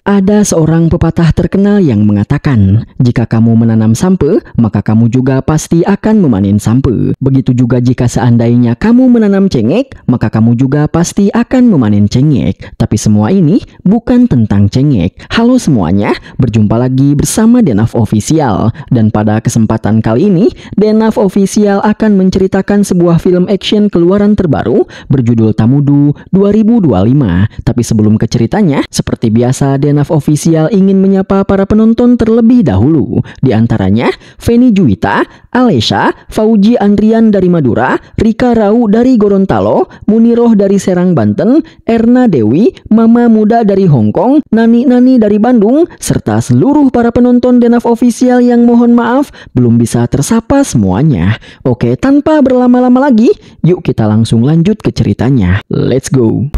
Ada seorang pepatah terkenal yang mengatakan, jika kamu menanam sampe, maka kamu juga pasti akan memanen sampe. Begitu juga jika seandainya kamu menanam cengek, maka kamu juga pasti akan memanen cengek. Tapi semua ini bukan tentang cengek. Halo semuanya, berjumpa lagi bersama Denaf Official. Dan pada kesempatan kali ini, Denaf Official akan menceritakan sebuah film action keluaran terbaru berjudul Tamudu 2025. Tapi sebelum ke ceritanya, seperti biasa Denaf Official ingin menyapa para penonton terlebih dahulu. Di antaranya Feni Juwita, Alesha, Fauji Andrian dari Madura, Rika Rau dari Gorontalo, Muniroh dari Serang Banten, Erna Dewi, Mama Muda dari Hong Kong, Nani dari Bandung, serta seluruh para penonton Denaf Official yang mohon maaf belum bisa tersapa semuanya. Oke, tanpa berlama-lama lagi, yuk kita langsung lanjut ke ceritanya. Let's go!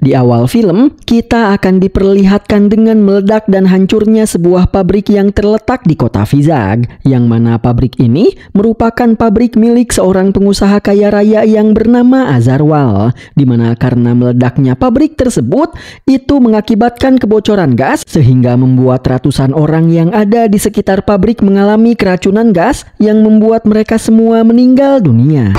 Di awal film, kita akan diperlihatkan dengan meledak dan hancurnya sebuah pabrik yang terletak di kota Vizag, yang mana pabrik ini merupakan pabrik milik seorang pengusaha kaya raya yang bernama Azarwal, di mana karena meledaknya pabrik tersebut, itu mengakibatkan kebocoran gas, sehingga membuat ratusan orang yang ada di sekitar pabrik mengalami keracunan gas yang membuat mereka semua meninggal dunia.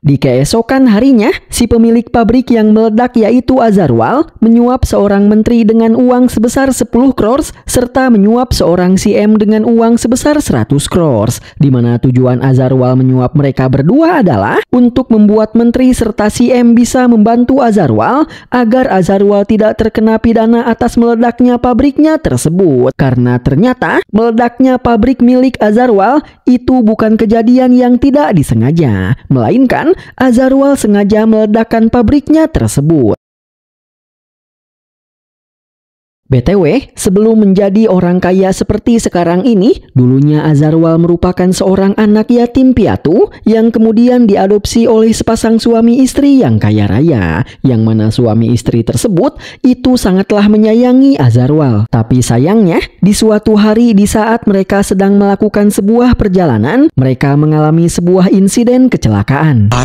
Di keesokan harinya, si pemilik pabrik yang meledak yaitu Azarwal menyuap seorang menteri dengan uang sebesar 10 crores serta menyuap seorang CM dengan uang sebesar 100 crores, di mana tujuan Azarwal menyuap mereka berdua adalah untuk membuat menteri serta CM bisa membantu Azarwal agar Azarwal tidak terkena pidana atas meledaknya pabriknya tersebut. Karena ternyata meledaknya pabrik milik Azarwal itu bukan kejadian yang tidak disengaja, melainkan Azarwal sengaja meledakkan pabriknya tersebut. BTW, sebelum menjadi orang kaya seperti sekarang ini, dulunya Azarwal merupakan seorang anak yatim piatu yang kemudian diadopsi oleh sepasang suami istri yang kaya raya, yang mana suami istri tersebut itu sangatlah menyayangi Azarwal. Tapi sayangnya, di suatu hari di saat mereka sedang melakukan sebuah perjalanan, mereka mengalami sebuah insiden kecelakaan.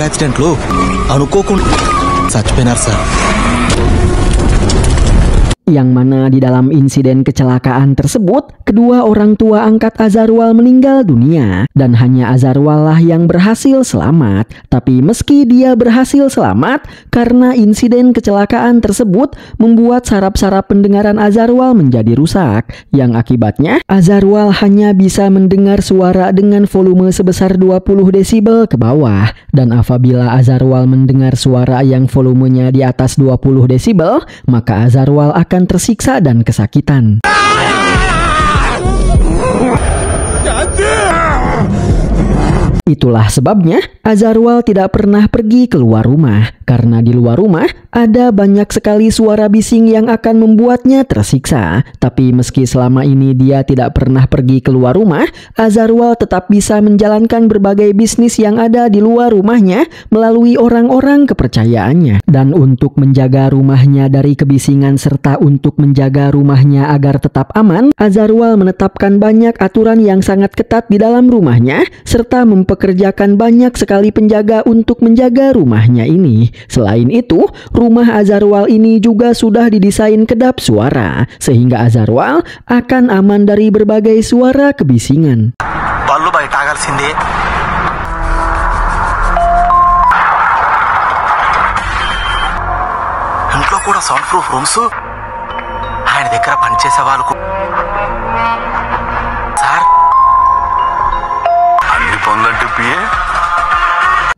Yang mana di dalam insiden kecelakaan tersebut, kedua orang tua angkat Azarwal meninggal dunia, dan hanya Azarwal lah yang berhasil selamat. Tapi meski dia berhasil selamat, karena insiden kecelakaan tersebut membuat saraf-saraf pendengaran Azarwal menjadi rusak, yang akibatnya Azarwal hanya bisa mendengar suara dengan volume sebesar 20 desibel ke bawah. Dan apabila Azarwal mendengar suara yang volumenya di atas 20 desibel, maka Azarwal akan tersiksa dan kesakitan. Itulah sebabnya Azarwal tidak pernah pergi keluar rumah, karena di luar rumah ada banyak sekali suara bising yang akan membuatnya tersiksa. Tapi meski selama ini dia tidak pernah pergi keluar rumah, Azarwal tetap bisa menjalankan berbagai bisnis yang ada di luar rumahnya melalui orang-orang kepercayaannya. Dan untuk menjaga rumahnya dari kebisingan serta untuk menjaga rumahnya agar tetap aman, Azarwal menetapkan banyak aturan yang sangat ketat di dalam rumahnya, serta mempekerjakan banyak sekali penjaga untuk menjaga rumahnya ini. Selain itu, rumah Azarwal ini juga sudah didesain kedap suara, sehingga Azarwal akan aman dari berbagai suara kebisingan.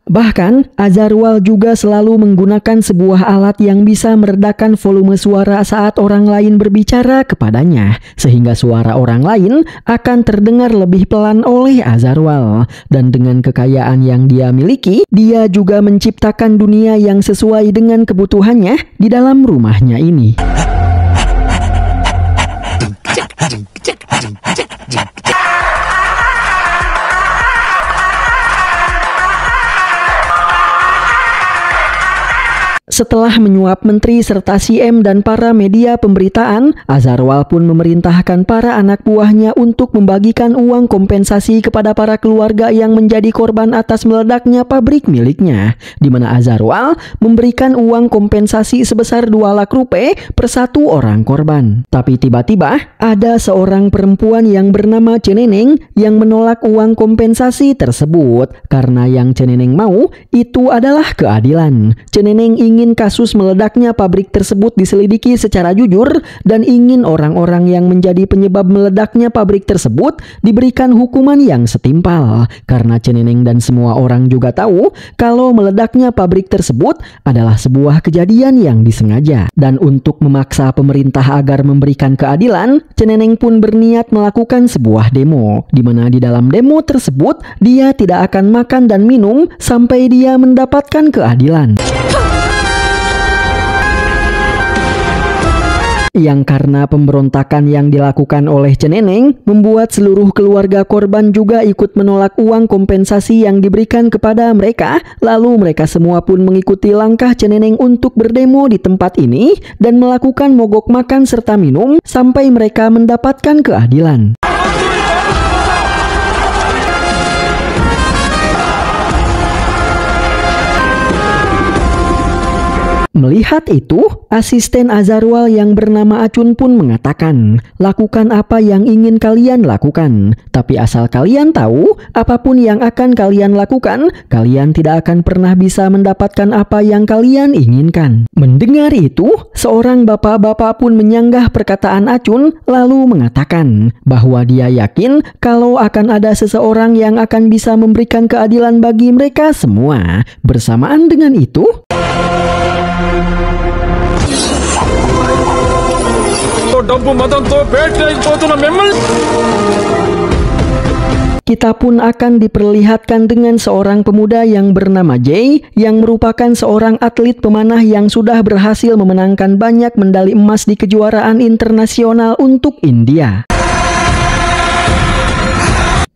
Bahkan, Azarwal juga selalu menggunakan sebuah alat yang bisa meredakan volume suara saat orang lain berbicara kepadanya, sehingga suara orang lain akan terdengar lebih pelan oleh Azarwal. Dan dengan kekayaan yang dia miliki, dia juga menciptakan dunia yang sesuai dengan kebutuhannya di dalam rumahnya ini. Setelah menyuap menteri serta CM dan para media pemberitaan, Azharwal pun memerintahkan para anak buahnya untuk membagikan uang kompensasi kepada para keluarga yang menjadi korban atas meledaknya pabrik miliknya, di mana Azharwal memberikan uang kompensasi sebesar 2 lakh rupiah per satu orang korban. Tapi tiba-tiba ada seorang perempuan yang bernama Ceneneng yang menolak uang kompensasi tersebut karena yang Ceneneng mau itu adalah keadilan. Ceneneng ingin kasus meledaknya pabrik tersebut diselidiki secara jujur dan ingin orang-orang yang menjadi penyebab meledaknya pabrik tersebut diberikan hukuman yang setimpal, karena Ceneneng dan semua orang juga tahu kalau meledaknya pabrik tersebut adalah sebuah kejadian yang disengaja. Dan untuk memaksa pemerintah agar memberikan keadilan, Ceneneng pun berniat melakukan sebuah demo, di mana di dalam demo tersebut dia tidak akan makan dan minum sampai dia mendapatkan keadilan. Yang karena pemberontakan yang dilakukan oleh Ceneneng membuat seluruh keluarga korban juga ikut menolak uang kompensasi yang diberikan kepada mereka. Lalu mereka semua pun mengikuti langkah Ceneneng untuk berdemo di tempat ini dan melakukan mogok makan serta minum sampai mereka mendapatkan keadilan. Melihat itu, asisten Azharwal yang bernama Acun pun mengatakan, lakukan apa yang ingin kalian lakukan. Tapi asal kalian tahu, apapun yang akan kalian lakukan, kalian tidak akan pernah bisa mendapatkan apa yang kalian inginkan. Mendengar itu, seorang bapak-bapak pun menyanggah perkataan Acun, lalu mengatakan bahwa dia yakin kalau akan ada seseorang yang akan bisa memberikan keadilan bagi mereka semua. Bersamaan dengan itu, kita pun akan diperlihatkan dengan seorang pemuda yang bernama Jay yang merupakan seorang atlet pemanah yang sudah berhasil memenangkan banyak medali emas di kejuaraan internasional untuk India.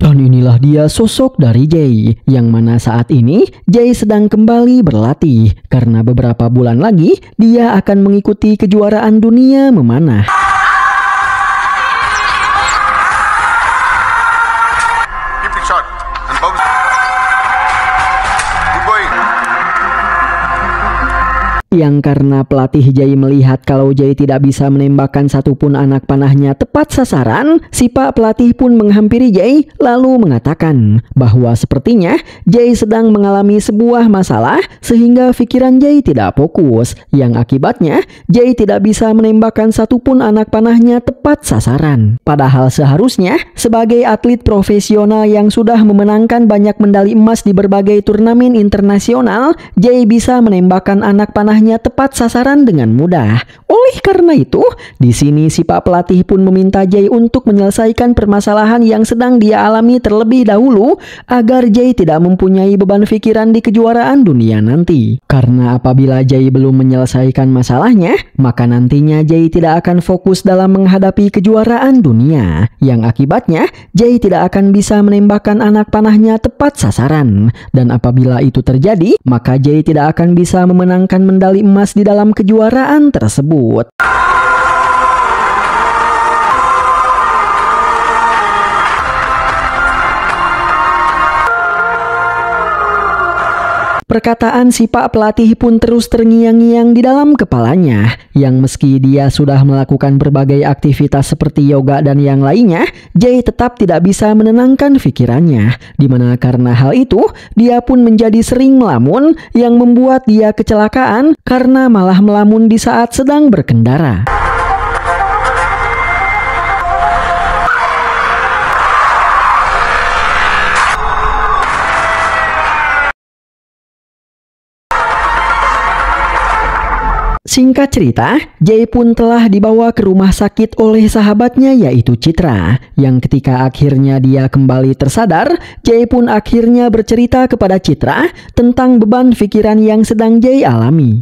Dan inilah dia sosok dari Jay, yang mana saat ini Jay sedang kembali berlatih karena beberapa bulan lagi dia akan mengikuti kejuaraan dunia memanah. Yang karena pelatih Jay melihat kalau Jay tidak bisa menembakkan satupun anak panahnya tepat sasaran, si Pak pelatih pun menghampiri Jay lalu mengatakan bahwa sepertinya Jay sedang mengalami sebuah masalah sehingga pikiran Jay tidak fokus, yang akibatnya Jay tidak bisa menembakkan satupun anak panahnya tepat sasaran. Padahal seharusnya sebagai atlet profesional yang sudah memenangkan banyak medali emas di berbagai turnamen internasional, Jay bisa menembakkan anak panahnya tepat sasaran dengan mudah. Oleh karena itu, di sini si Pak pelatih pun meminta Jay untuk menyelesaikan permasalahan yang sedang dia alami terlebih dahulu agar Jay tidak mempunyai beban pikiran di kejuaraan dunia nanti. Karena apabila Jay belum menyelesaikan masalahnya, maka nantinya Jay tidak akan fokus dalam menghadapi kejuaraan dunia, yang akibatnya Jay tidak akan bisa menembakkan anak panahnya tepat sasaran. Dan apabila itu terjadi, maka Jay tidak akan bisa memenangkan medali emas di dalam kejuaraan tersebut. Perkataan si Pak pelatih pun terus terngiang-ngiang di dalam kepalanya, yang meski dia sudah melakukan berbagai aktivitas seperti yoga dan yang lainnya, Jay tetap tidak bisa menenangkan pikirannya, dimana karena hal itu, dia pun menjadi sering melamun yang membuat dia kecelakaan karena malah melamun di saat sedang berkendara. Singkat cerita, Jay pun telah dibawa ke rumah sakit oleh sahabatnya yaitu Citra, yang ketika akhirnya dia kembali tersadar, Jay pun akhirnya bercerita kepada Citra tentang beban pikiran yang sedang Jay alami.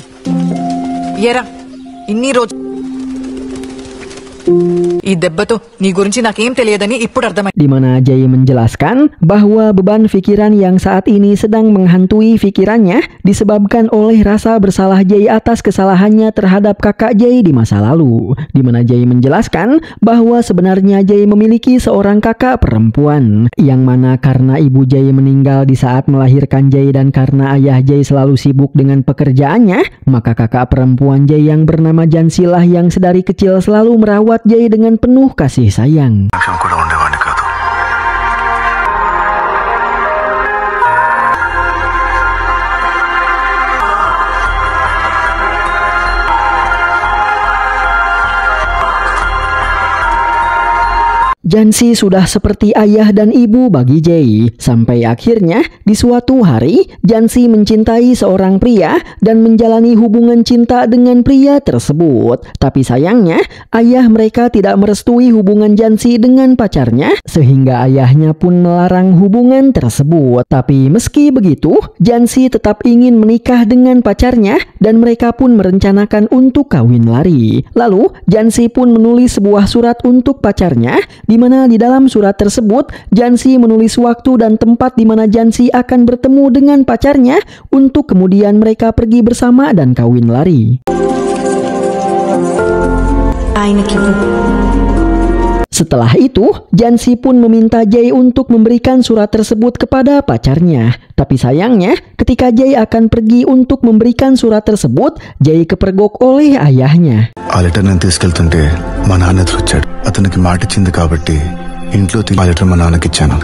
ఈ దెబ్బతో నీ గురించి నాకేం తెలియదని ఇప్పుడు అర్థమైంది. Di mana Jay menjelaskan bahwa beban pikiran yang saat ini sedang menghantui pikirannya disebabkan oleh rasa bersalah Jay atas kesalahannya terhadap kakak Jay di masa lalu. Di mana Jay menjelaskan bahwa sebenarnya Jay memiliki seorang kakak perempuan, yang mana karena ibu Jay meninggal di saat melahirkan Jay dan karena ayah Jay selalu sibuk dengan pekerjaannya, maka kakak perempuan Jay yang bernama Jansi lah yang sedari kecil selalu merawat Jay dengan penuh kasih sayang. Jansi sudah seperti ayah dan ibu bagi Jay. Sampai akhirnya di suatu hari Jansi mencintai seorang pria dan menjalani hubungan cinta dengan pria tersebut. Tapi sayangnya ayah mereka tidak merestui hubungan Jansi dengan pacarnya, sehingga ayahnya pun melarang hubungan tersebut. Tapi meski begitu, Jansi tetap ingin menikah dengan pacarnya dan mereka pun merencanakan untuk kawin lari. Lalu Jansi pun menulis sebuah surat untuk pacarnya, di mana di dalam surat tersebut Jansi menulis waktu dan tempat di mana Jansi akan bertemu dengan pacarnya untuk kemudian mereka pergi bersama dan kawin lari. Setelah itu, Jansi pun meminta Jay untuk memberikan surat tersebut kepada pacarnya. Tapi sayangnya, ketika Jay akan pergi untuk memberikan surat tersebut, Jay kepergok oleh ayahnya. ఆ లెటర్ నేను తీసుకెళ్తుంటే మా నాన్న ఎదురొచ్చాడు. అతనికి మాట ఇచ్చింది కాబట్టి ఇంట్లో ఆ లెటర్ మా నాన్నకి ఇచ్చాను.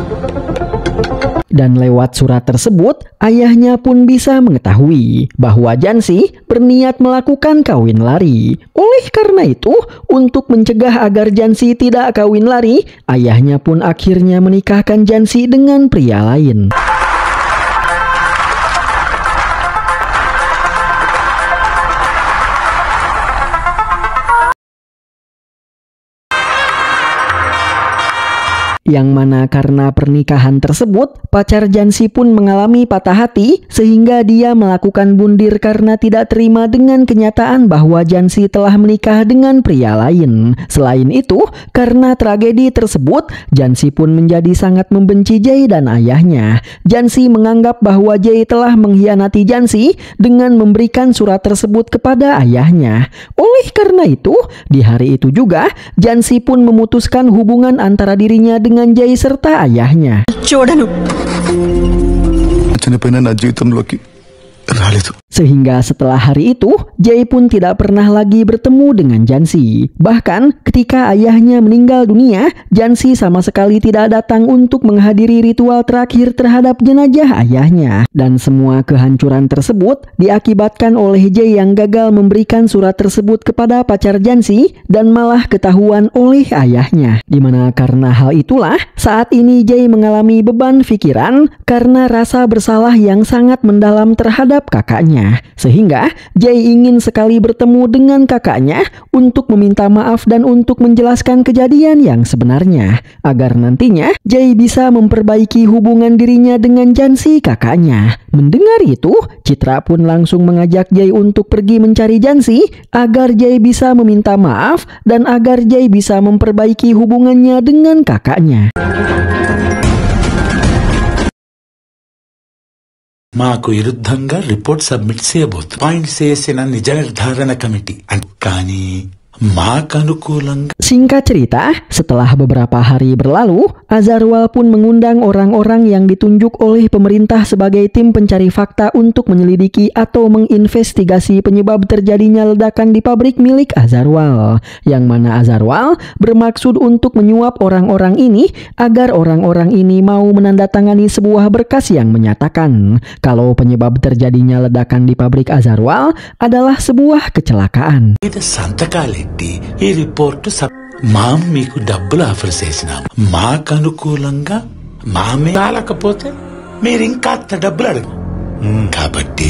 Dan lewat surat tersebut, ayahnya pun bisa mengetahui bahwa Jansi berniat melakukan kawin lari. Oleh karena itu, untuk mencegah agar Jansi tidak kawin lari, ayahnya pun akhirnya menikahkan Jansi dengan pria lain. Yang mana karena pernikahan tersebut, pacar Jansi pun mengalami patah hati sehingga dia melakukan bundir karena tidak terima dengan kenyataan bahwa Jansi telah menikah dengan pria lain. Selain itu, karena tragedi tersebut, Jansi pun menjadi sangat membenci Jay dan ayahnya. Jansi menganggap bahwa Jay telah mengkhianati Jansi dengan memberikan surat tersebut kepada ayahnya. Oleh karena itu, di hari itu juga, Jansi pun memutuskan hubungan antara dirinya dengan Jay serta ayahnya. చనిపోయిన నా జీవితంలోకి రాలేదు. Sehingga setelah hari itu, Jay pun tidak pernah lagi bertemu dengan Jansi. Bahkan ketika ayahnya meninggal dunia, Jansi sama sekali tidak datang untuk menghadiri ritual terakhir terhadap jenazah ayahnya. Dan semua kehancuran tersebut diakibatkan oleh Jay yang gagal memberikan surat tersebut kepada pacar Jansi dan malah ketahuan oleh ayahnya. Dimana karena hal itulah, saat ini Jay mengalami beban pikiran karena rasa bersalah yang sangat mendalam terhadap kakaknya. Sehingga Jay ingin sekali bertemu dengan kakaknya untuk meminta maaf dan untuk menjelaskan kejadian yang sebenarnya, agar nantinya Jay bisa memperbaiki hubungan dirinya dengan Jansi kakaknya. Mendengar itu, Citra pun langsung mengajak Jay untuk pergi mencari Jansi agar Jay bisa meminta maaf dan agar Jay bisa memperbaiki hubungannya dengan kakaknya. మాకు విరుద్ధంగా report submit చేయబోతుంది. పాయింట్స్ చేసిన నిజ నిర్ధారణ కమిటీ కానీ మాకు అనుకూలంగా. Singkat cerita, setelah beberapa hari berlalu, Azarwal pun mengundang orang-orang yang ditunjuk oleh pemerintah sebagai tim pencari fakta untuk menyelidiki atau menginvestigasi penyebab terjadinya ledakan di pabrik milik Azarwal. Yang mana Azarwal bermaksud untuk menyuap orang-orang ini agar orang-orang ini mau menandatangani sebuah berkas yang menyatakan kalau penyebab terjadinya ledakan di pabrik Azarwal adalah sebuah kecelakaan. ఇది సంతకాలెట్టి ఈ రిపోర్టు మీకు డబ్బులు ఆఫర్ చేసినాం. మాకు అనుకూలంగా మామే కాలకపోతే మీరు ఇంకా అంత డబ్బులు అడగ కాబట్టి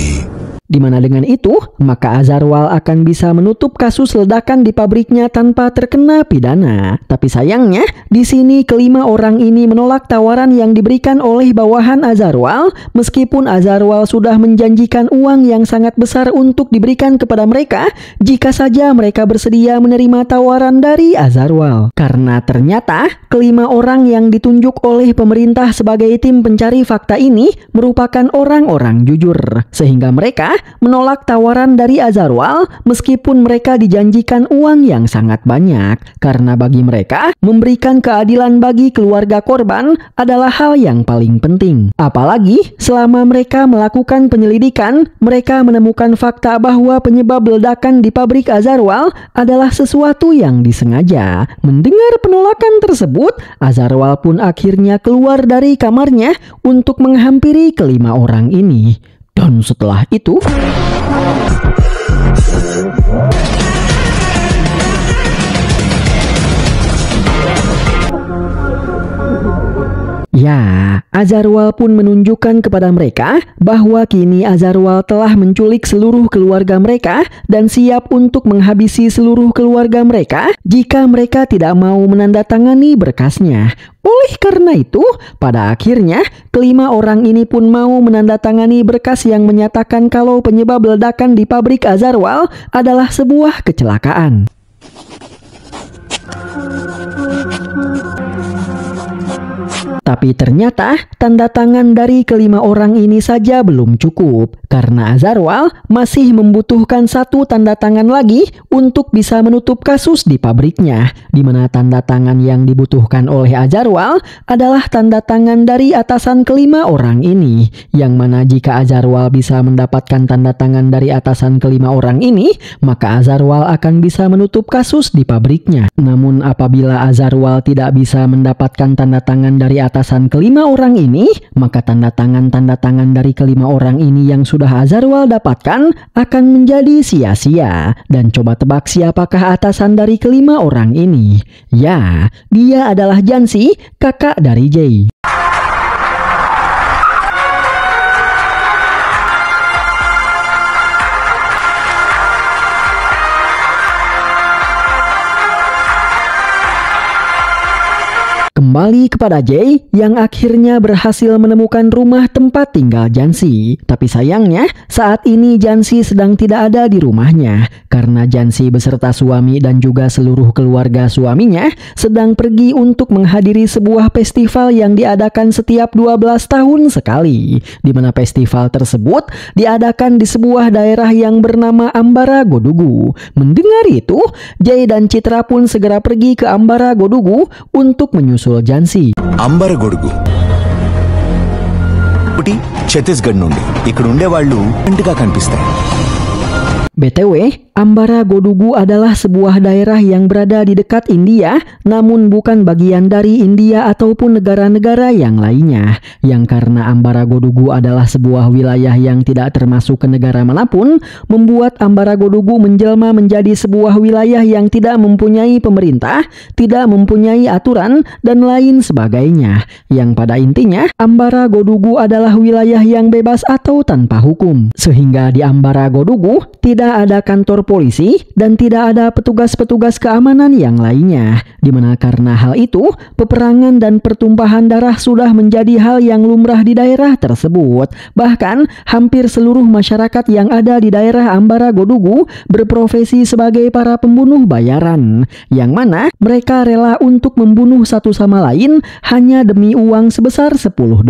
Di mana dengan itu, maka Azarwal akan bisa menutup kasus ledakan di pabriknya tanpa terkena pidana. Tapi sayangnya, di sini kelima orang ini menolak tawaran yang diberikan oleh bawahan Azarwal, meskipun Azarwal sudah menjanjikan uang yang sangat besar untuk diberikan kepada mereka jika saja mereka bersedia menerima tawaran dari Azarwal. Karena ternyata kelima orang yang ditunjuk oleh pemerintah sebagai tim pencari fakta ini merupakan orang-orang jujur, sehingga mereka menolak tawaran dari Azarwal meskipun mereka dijanjikan uang yang sangat banyak, karena bagi mereka memberikan keadilan bagi keluarga korban adalah hal yang paling penting. Apalagi selama mereka melakukan penyelidikan, mereka menemukan fakta bahwa penyebab ledakan di pabrik Azarwal adalah sesuatu yang disengaja. Mendengar penolakan tersebut, Azarwal pun akhirnya keluar dari kamarnya untuk menghampiri kelima orang ini. Dan setelah itu, ya, Azarwal pun menunjukkan kepada mereka bahwa kini Azarwal telah menculik seluruh keluarga mereka dan siap untuk menghabisi seluruh keluarga mereka jika mereka tidak mau menandatangani berkasnya. Oleh karena itu, pada akhirnya kelima orang ini pun mau menandatangani berkas yang menyatakan kalau penyebab ledakan di pabrik Azarwal adalah sebuah kecelakaan. Tapi ternyata tanda tangan dari kelima orang ini saja belum cukup, karena Azarwal masih membutuhkan satu tanda tangan lagi untuk bisa menutup kasus di pabriknya, di mana tanda tangan yang dibutuhkan oleh Azarwal adalah tanda tangan dari atasan kelima orang ini, yang mana jika Azarwal bisa mendapatkan tanda tangan dari atasan kelima orang ini, maka Azarwal akan bisa menutup kasus di pabriknya. Namun apabila Azarwal tidak bisa mendapatkan tanda tangan dari atasan kelima orang ini, maka tanda tangan dari kelima orang ini yang sudah Azarwal dapatkan akan menjadi sia-sia. Dan coba tebak siapakah atasan dari kelima orang ini? Ya, dia adalah Jansi, kakak dari Jay. Kembali kepada Jay yang akhirnya berhasil menemukan rumah tempat tinggal Jansi. Tapi sayangnya saat ini Jansi sedang tidak ada di rumahnya, karena Jansi beserta suami dan juga seluruh keluarga suaminya sedang pergi untuk menghadiri sebuah festival yang diadakan setiap 12 tahun sekali, di mana festival tersebut diadakan di sebuah daerah yang bernama Ambara Godugu. Mendengar itu, Jay dan Citra pun segera pergi ke Ambara Godugu untuk menyusul Jansi. అంబర గొడుగు ఒకటి ఛత్తీస్గఢ్ నుండి ఇక్కడ ఉండే వాళ్ళు ఇంటిగా కనిపిస్తాయి. BTW, Ambara Godugu adalah sebuah daerah yang berada di dekat India, namun bukan bagian dari India ataupun negara-negara yang lainnya. Yang karena Ambara Godugu adalah sebuah wilayah yang tidak termasuk ke negara manapun, membuat Ambara Godugu menjelma menjadi sebuah wilayah yang tidak mempunyai pemerintah, tidak mempunyai aturan, dan lain sebagainya. Yang pada intinya, Ambara Godugu adalah wilayah yang bebas atau tanpa hukum. Sehingga di Ambara Godugu tidak ada kantor polisi dan tidak ada petugas-petugas keamanan yang lainnya, dimana karena hal itu peperangan dan pertumpahan darah sudah menjadi hal yang lumrah di daerah tersebut. Bahkan hampir seluruh masyarakat yang ada di daerah Ambara Godugu berprofesi sebagai para pembunuh bayaran, yang mana mereka rela untuk membunuh satu sama lain hanya demi uang sebesar $10.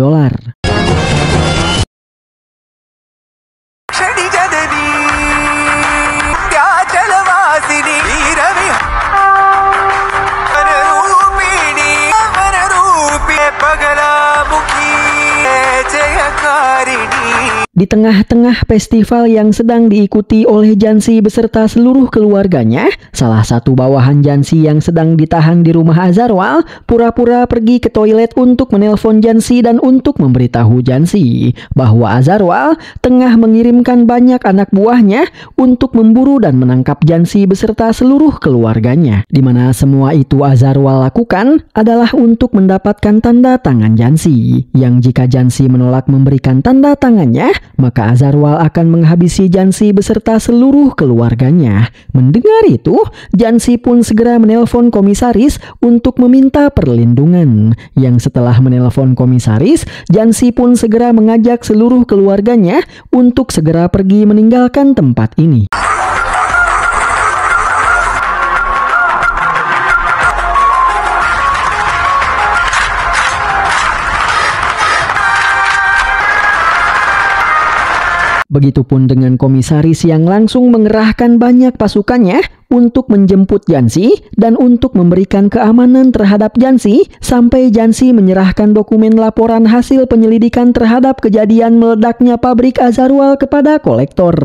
Di tengah-tengah festival yang sedang diikuti oleh Jansi beserta seluruh keluarganya, salah satu bawahan Jansi yang sedang ditahan di rumah Azarwal pura-pura pergi ke toilet untuk menelpon Jansi dan untuk memberitahu Jansi bahwa Azarwal tengah mengirimkan banyak anak buahnya untuk memburu dan menangkap Jansi beserta seluruh keluarganya. Di mana semua itu Azarwal lakukan adalah untuk mendapatkan tanda tangan Jansi, yang jika Jansi menolak memberikan tanda tangannya, maka Azarwal akan menghabisi Jansi beserta seluruh keluarganya. Mendengar itu, Jansi pun segera menelpon komisaris untuk meminta perlindungan. Yang setelah menelpon komisaris, Jansi pun segera mengajak seluruh keluarganya untuk segera pergi meninggalkan tempat ini. Begitupun dengan komisaris yang langsung mengerahkan banyak pasukannya untuk menjemput Jansi dan untuk memberikan keamanan terhadap Jansi sampai Jansi menyerahkan dokumen laporan hasil penyelidikan terhadap kejadian meledaknya pabrik Azarwal kepada kolektor,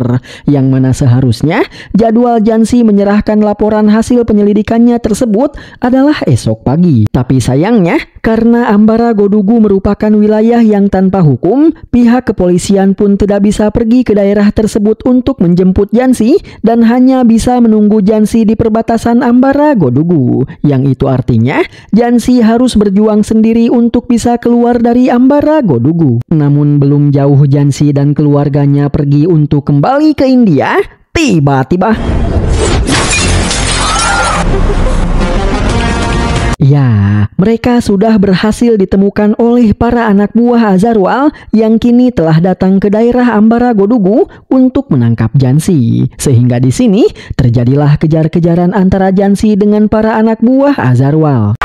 yang mana seharusnya jadwal Jansi menyerahkan laporan hasil penyelidikannya tersebut adalah esok pagi. Tapi sayangnya, karena Ambara Godugu merupakan wilayah yang tanpa hukum, pihak kepolisian pun tidak bisa pergi ke daerah tersebut untuk menjemput Jansi dan hanya bisa menunggu Jansi di perbatasan Ambara Godugu. Yang itu artinya Jansi harus berjuang sendiri untuk bisa keluar dari Ambara Godugu. Namun belum jauh Jansi dan keluarganya pergi untuk kembali ke India, tiba-tiba ya, mereka sudah berhasil ditemukan oleh para anak buah Azarwal yang kini telah datang ke daerah Ambara Godugu untuk menangkap Jansi. Sehingga di sini terjadilah kejar-kejaran antara Jansi dengan para anak buah Azarwal.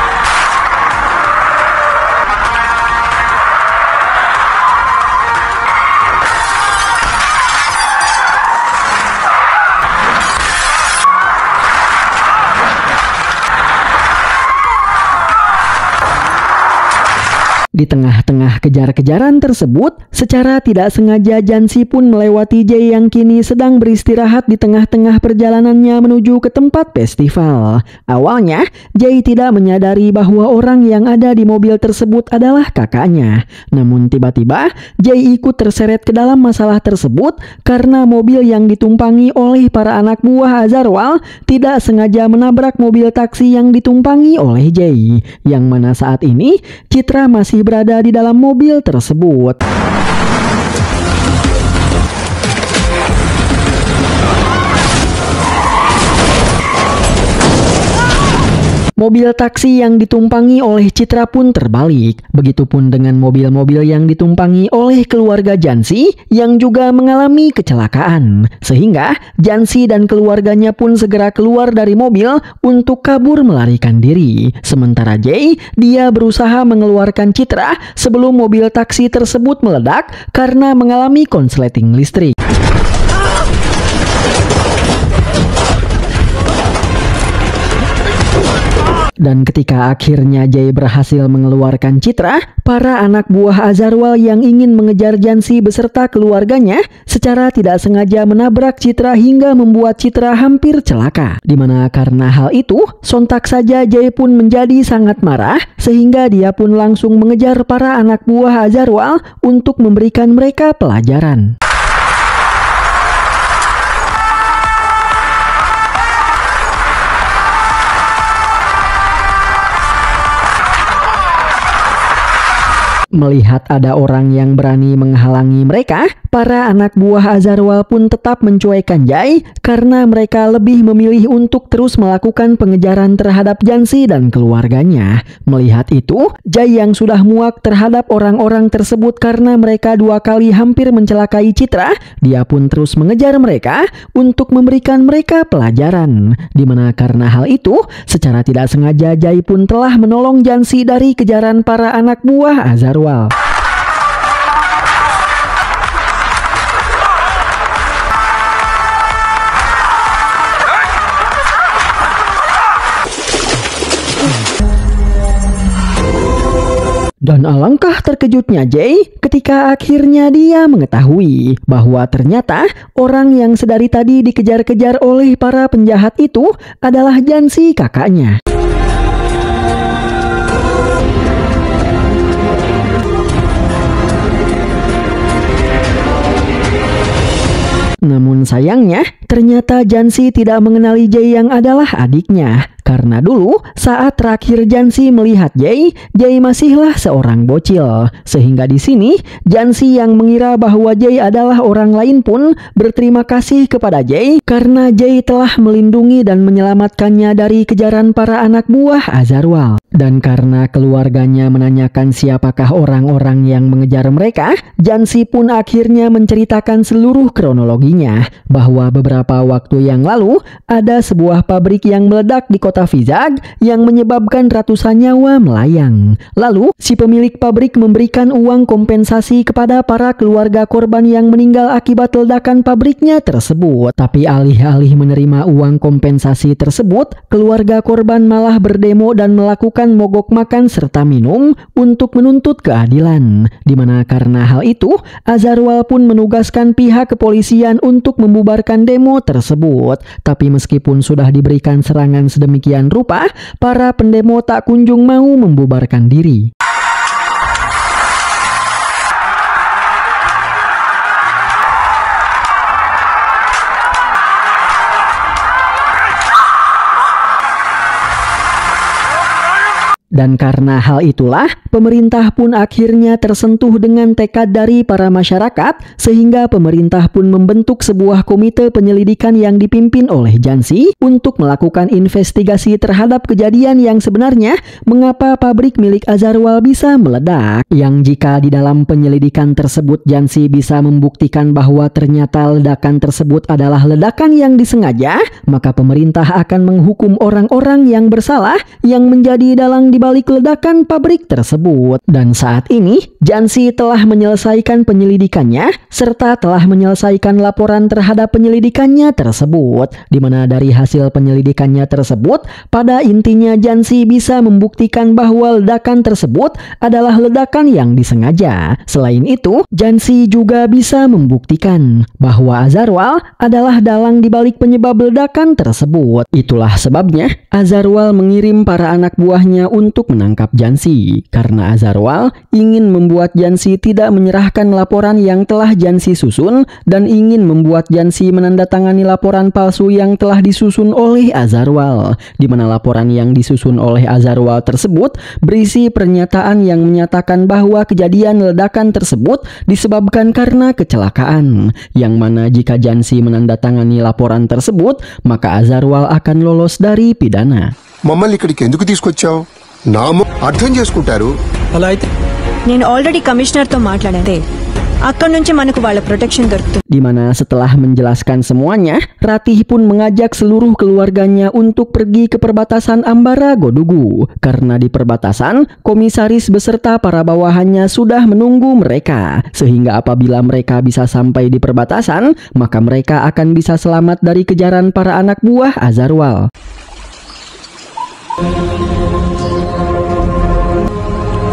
Di tengah-tengah kejar-kejaran tersebut, secara tidak sengaja Jansi pun melewati Jay yang kini sedang beristirahat di tengah-tengah perjalanannya menuju ke tempat festival. Awalnya, Jay tidak menyadari bahwa orang yang ada di mobil tersebut adalah kakaknya. Namun tiba-tiba, Jay ikut terseret ke dalam masalah tersebut karena mobil yang ditumpangi oleh para anak buah Azarwal tidak sengaja menabrak mobil taksi yang ditumpangi oleh Jay. Yang mana saat ini, Citra masih berada di dalam mobil tersebut. Mobil taksi yang ditumpangi oleh Citra pun terbalik. Begitupun dengan mobil-mobil yang ditumpangi oleh keluarga Jansi yang juga mengalami kecelakaan. Sehingga Jansi dan keluarganya pun segera keluar dari mobil untuk kabur melarikan diri. Sementara Jay, dia berusaha mengeluarkan Citra sebelum mobil taksi tersebut meledak karena mengalami konsleting listrik. Dan ketika akhirnya Jay berhasil mengeluarkan Citra, para anak buah Azarwal yang ingin mengejar Jansi beserta keluarganya secara tidak sengaja menabrak Citra hingga membuat Citra hampir celaka. Dimana karena hal itu, sontak saja Jay pun menjadi sangat marah sehingga dia pun langsung mengejar para anak buah Azarwal untuk memberikan mereka pelajaran. Melihat ada orang yang berani menghalangi mereka, para anak buah Azarwal pun tetap mencuekkan Jay karena mereka lebih memilih untuk terus melakukan pengejaran terhadap Jansi dan keluarganya. Melihat itu, Jay yang sudah muak terhadap orang-orang tersebut karena mereka 2 kali hampir mencelakai Citra, dia pun terus mengejar mereka untuk memberikan mereka pelajaran. Dimana karena hal itu, secara tidak sengaja Jay pun telah menolong Jansi dari kejaran para anak buah Azarwal. Dan alangkah terkejutnya Jay ketika akhirnya dia mengetahui bahwa ternyata orang yang sedari tadi dikejar-kejar oleh para penjahat itu adalah Jansi kakaknya. Namun sayangnya, ternyata Jansi tidak mengenali Jay yang adalah adiknya. Karena dulu saat terakhir Jansi melihat Jay masihlah seorang bocil. Sehingga di sini Jansi yang mengira bahwa Jay adalah orang lain pun berterima kasih kepada Jay karena Jay telah melindungi dan menyelamatkannya dari kejaran para anak buah Azarwal. Dan karena keluarganya menanyakan siapakah orang-orang yang mengejar mereka, Jansi pun akhirnya menceritakan seluruh kronologinya bahwa beberapa waktu yang lalu ada sebuah pabrik yang meledak di kota Vizag yang menyebabkan ratusan nyawa melayang. Lalu si pemilik pabrik memberikan uang kompensasi kepada para keluarga korban yang meninggal akibat ledakan pabriknya tersebut. Tapi alih-alih menerima uang kompensasi tersebut, keluarga korban malah berdemo dan melakukan mogok makan serta minum untuk menuntut keadilan. Dimana karena hal itu, Azarwal pun menugaskan pihak kepolisian untuk membubarkan demo tersebut. Tapi meskipun sudah diberikan serangan sedemikian rupa, para pendemo tak kunjung mau membubarkan diri. Dan karena hal itulah, pemerintah pun akhirnya tersentuh dengan tekad dari para masyarakat, sehingga pemerintah pun membentuk sebuah komite penyelidikan yang dipimpin oleh Jansi untuk melakukan investigasi terhadap kejadian yang sebenarnya mengapa pabrik milik Azarwal bisa meledak. Yang jika di dalam penyelidikan tersebut Jansi bisa membuktikan bahwa ternyata ledakan tersebut adalah ledakan yang disengaja, maka pemerintah akan menghukum orang-orang yang bersalah yang menjadi dalang di balik ledakan pabrik tersebut. Dan saat ini Jansi telah menyelesaikan penyelidikannya serta telah menyelesaikan laporan terhadap penyelidikannya tersebut, di mana dari hasil penyelidikannya tersebut pada intinya Jansi bisa membuktikan bahwa ledakan tersebut adalah ledakan yang disengaja. Selain itu, Jansi juga bisa membuktikan bahwa Azarwal adalah dalang di balik penyebab ledakan tersebut. Itulah sebabnya Azarwal mengirim para anak buahnya untuk menangkap Jansi, karena Azarwal ingin membuat Jansi tidak menyerahkan laporan yang telah Jansi susun dan ingin membuat Jansi menandatangani laporan palsu yang telah disusun oleh Azarwal, di mana laporan yang disusun oleh Azarwal tersebut berisi pernyataan yang menyatakan bahwa kejadian ledakan tersebut disebabkan karena kecelakaan, yang mana jika Jansi menandatangani laporan tersebut, maka Azarwal akan lolos dari pidana. మమ్మల్ని ఇక్కడికి ఎందుకు తీసుకొచ్చావు? అర్థం చేసుకుంటారు. నేను already commissioner తో మాట్లాడాను. అక్కడ నుంచి మనకు వాళ్ళ ప్రొటెక్షన్ దొరుకుతుంది. Dimana setelah menjelaskan semuanya, Ratih pun mengajak seluruh keluarganya untuk pergi ke perbatasan Ambara Godugu. Karena di perbatasan, komisaris beserta para bawahannya sudah menunggu mereka. Sehingga apabila mereka bisa sampai di perbatasan, maka mereka akan bisa selamat dari kejaran para anak buah Azarwal.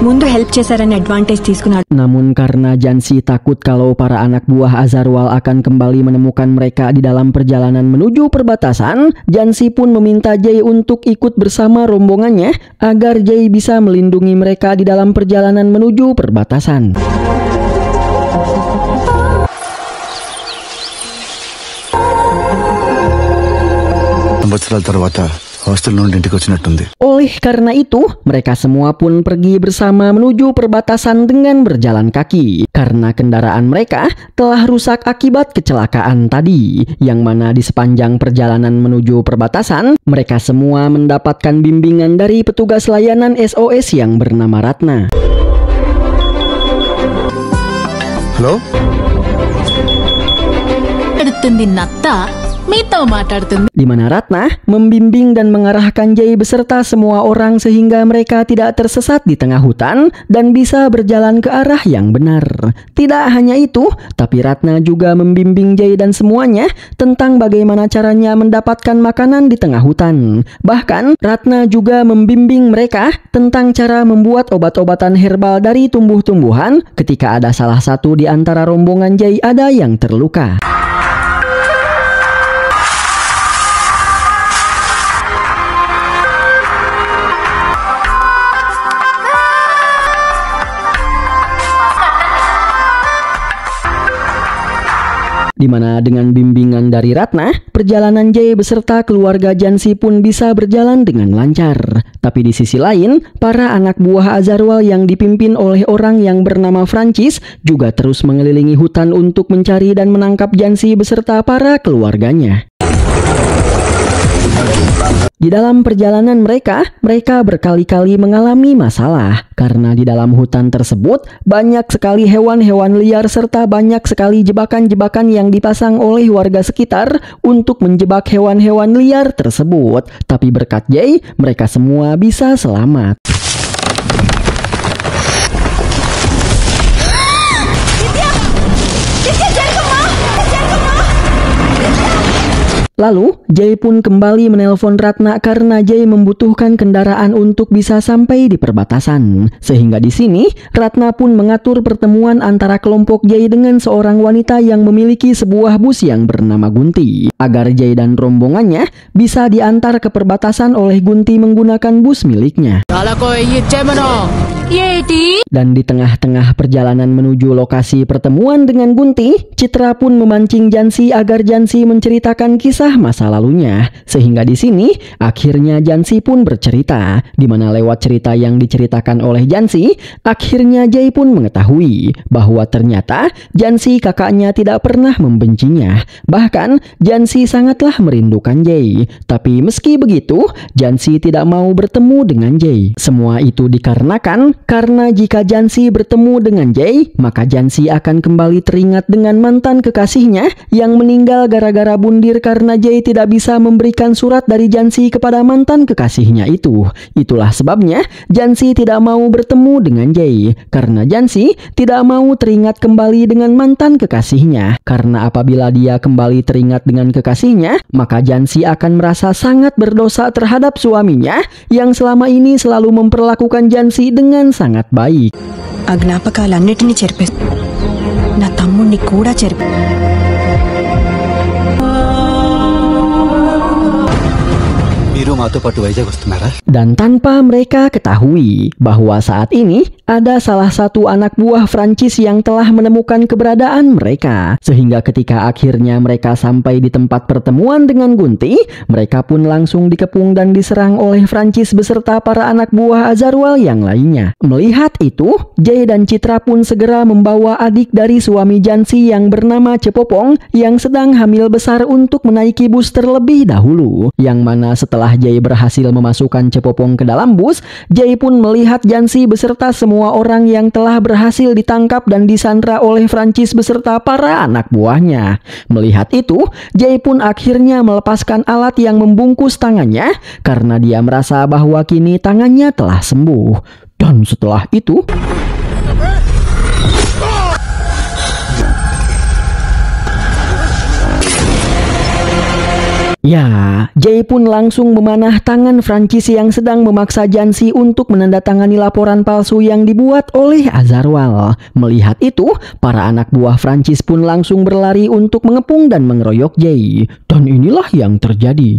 ముందు హెల్ప్ చేశారని అడ్వాంటేజ్ తీసుకున్నాడు. Namun karena Jansi takut kalau para anak buah Azarwal akan kembali menemukan mereka di dalam perjalanan menuju perbatasan, Jansi pun meminta Jay untuk ikut bersama rombongannya agar Jay bisa melindungi mereka di dalam perjalanan menuju perbatasan. 2 సంవత్సరాల తర్వాత హాస్టల్ నుండి ఇంటికి వచ్చినట్టుంది. Oleh karena itu, mereka semua pun pergi bersama menuju perbatasan dengan berjalan kaki. Karena kendaraan mereka telah rusak akibat kecelakaan tadi. Yang mana di sepanjang perjalanan menuju perbatasan, mereka semua mendapatkan bimbingan dari petugas layanan SOS yang bernama Ratna. Hello, di mana Ratna membimbing dan mengarahkan Jay beserta semua orang sehingga mereka tidak tersesat di tengah hutan dan bisa berjalan ke arah yang benar. Tidak hanya itu, tapi Ratna juga membimbing Jay dan semuanya tentang bagaimana caranya mendapatkan makanan di tengah hutan. Bahkan Ratna juga membimbing mereka tentang cara membuat obat-obatan herbal dari tumbuh-tumbuhan ketika ada salah satu di antara rombongan Jay ada yang terluka. Di mana dengan bimbingan dari Ratna, perjalanan Jay beserta keluarga Jansi pun bisa berjalan dengan lancar. Tapi di sisi lain, para anak buah Azarwal yang dipimpin oleh orang yang bernama Francis juga terus mengelilingi hutan untuk mencari dan menangkap Jansi beserta para keluarganya. Di dalam perjalanan mereka berkali-kali mengalami masalah karena di dalam hutan tersebut banyak sekali hewan-hewan liar serta banyak sekali jebakan-jebakan yang dipasang oleh warga sekitar untuk menjebak hewan-hewan liar tersebut. Tapi berkat Jay, mereka semua bisa selamat. Lalu, Jay pun kembali menelpon Ratna karena Jay membutuhkan kendaraan untuk bisa sampai di perbatasan. Sehingga di sini, Ratna pun mengatur pertemuan antara kelompok Jay dengan seorang wanita yang memiliki sebuah bus yang bernama Gunti. Agar Jay dan rombongannya bisa diantar ke perbatasan oleh Gunti menggunakan bus miliknya. Dan di tengah-tengah perjalanan menuju lokasi pertemuan dengan Gunti, Citra pun memancing Jansi agar Jansi menceritakan kisah masa lalunya. Sehingga di sini akhirnya Jansi pun bercerita, di mana lewat cerita yang diceritakan oleh Jansi, akhirnya Jay pun mengetahui bahwa ternyata Jansi kakaknya tidak pernah membencinya. Bahkan Jansi sangatlah merindukan Jay. Tapi meski begitu, Jansi tidak mau bertemu dengan Jay. Semua itu dikarenakan karena jika Jansi bertemu dengan Jay, maka Jansi akan kembali teringat dengan mantan kekasihnya yang meninggal gara-gara bundir karena Jay tidak bisa memberikan surat dari Jansi kepada mantan kekasihnya itu. Itulah sebabnya Jansi tidak mau bertemu dengan Jay, karena Jansi tidak mau teringat kembali dengan mantan kekasihnya. Karena apabila dia kembali teringat dengan kekasihnya, maka Jansi akan merasa sangat berdosa terhadap suaminya yang selama ini selalu memperlakukan Jansi dengan sangat baik. ఆ జ్ఞాపకాలన్నిటినీ చెరిపే నా తమ్ముడిని కూడా చెరిపే. Dan tanpa mereka ketahui bahwa saat ini ada salah satu anak buah Francis yang telah menemukan keberadaan mereka. Sehingga ketika akhirnya mereka sampai di tempat pertemuan dengan Gunti, mereka pun langsung dikepung dan diserang oleh Francis beserta para anak buah Azarwal yang lainnya. Melihat itu, Jay dan Citra pun segera membawa adik dari suami Jansi yang bernama Cepopong yang sedang hamil besar untuk menaiki bus terlebih dahulu. Yang mana setelah Jay berhasil memasukkan Cepopong ke dalam bus, Jay pun melihat Jansi beserta semua orang yang telah berhasil ditangkap dan disandra oleh Francis beserta para anak buahnya. Melihat itu, Jay pun akhirnya melepaskan alat yang membungkus tangannya karena dia merasa bahwa kini tangannya telah sembuh. Dan setelah itu, ya, Jay pun langsung memanah tangan Francis yang sedang memaksa Jansi untuk menandatangani laporan palsu yang dibuat oleh Azarwal. Melihat itu, para anak buah Francis pun langsung berlari untuk mengepung dan mengeroyok Jay. Dan inilah yang terjadi.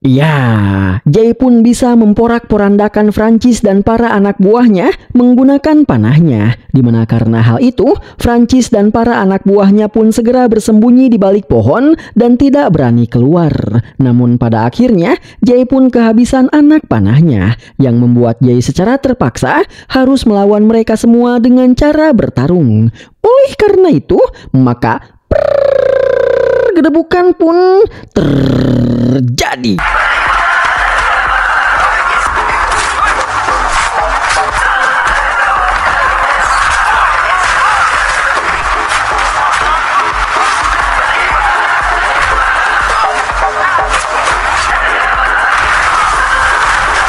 Ya, Jay pun bisa memporak-porandakan Francis dan para anak buahnya menggunakan panahnya. Dimana karena hal itu, Francis dan para anak buahnya pun segera bersembunyi di balik pohon dan tidak berani keluar. Namun pada akhirnya, Jay pun kehabisan anak panahnya, yang membuat Jay secara terpaksa harus melawan mereka semua dengan cara bertarung. Oleh karena itu, maka gedebukan pun terjadi.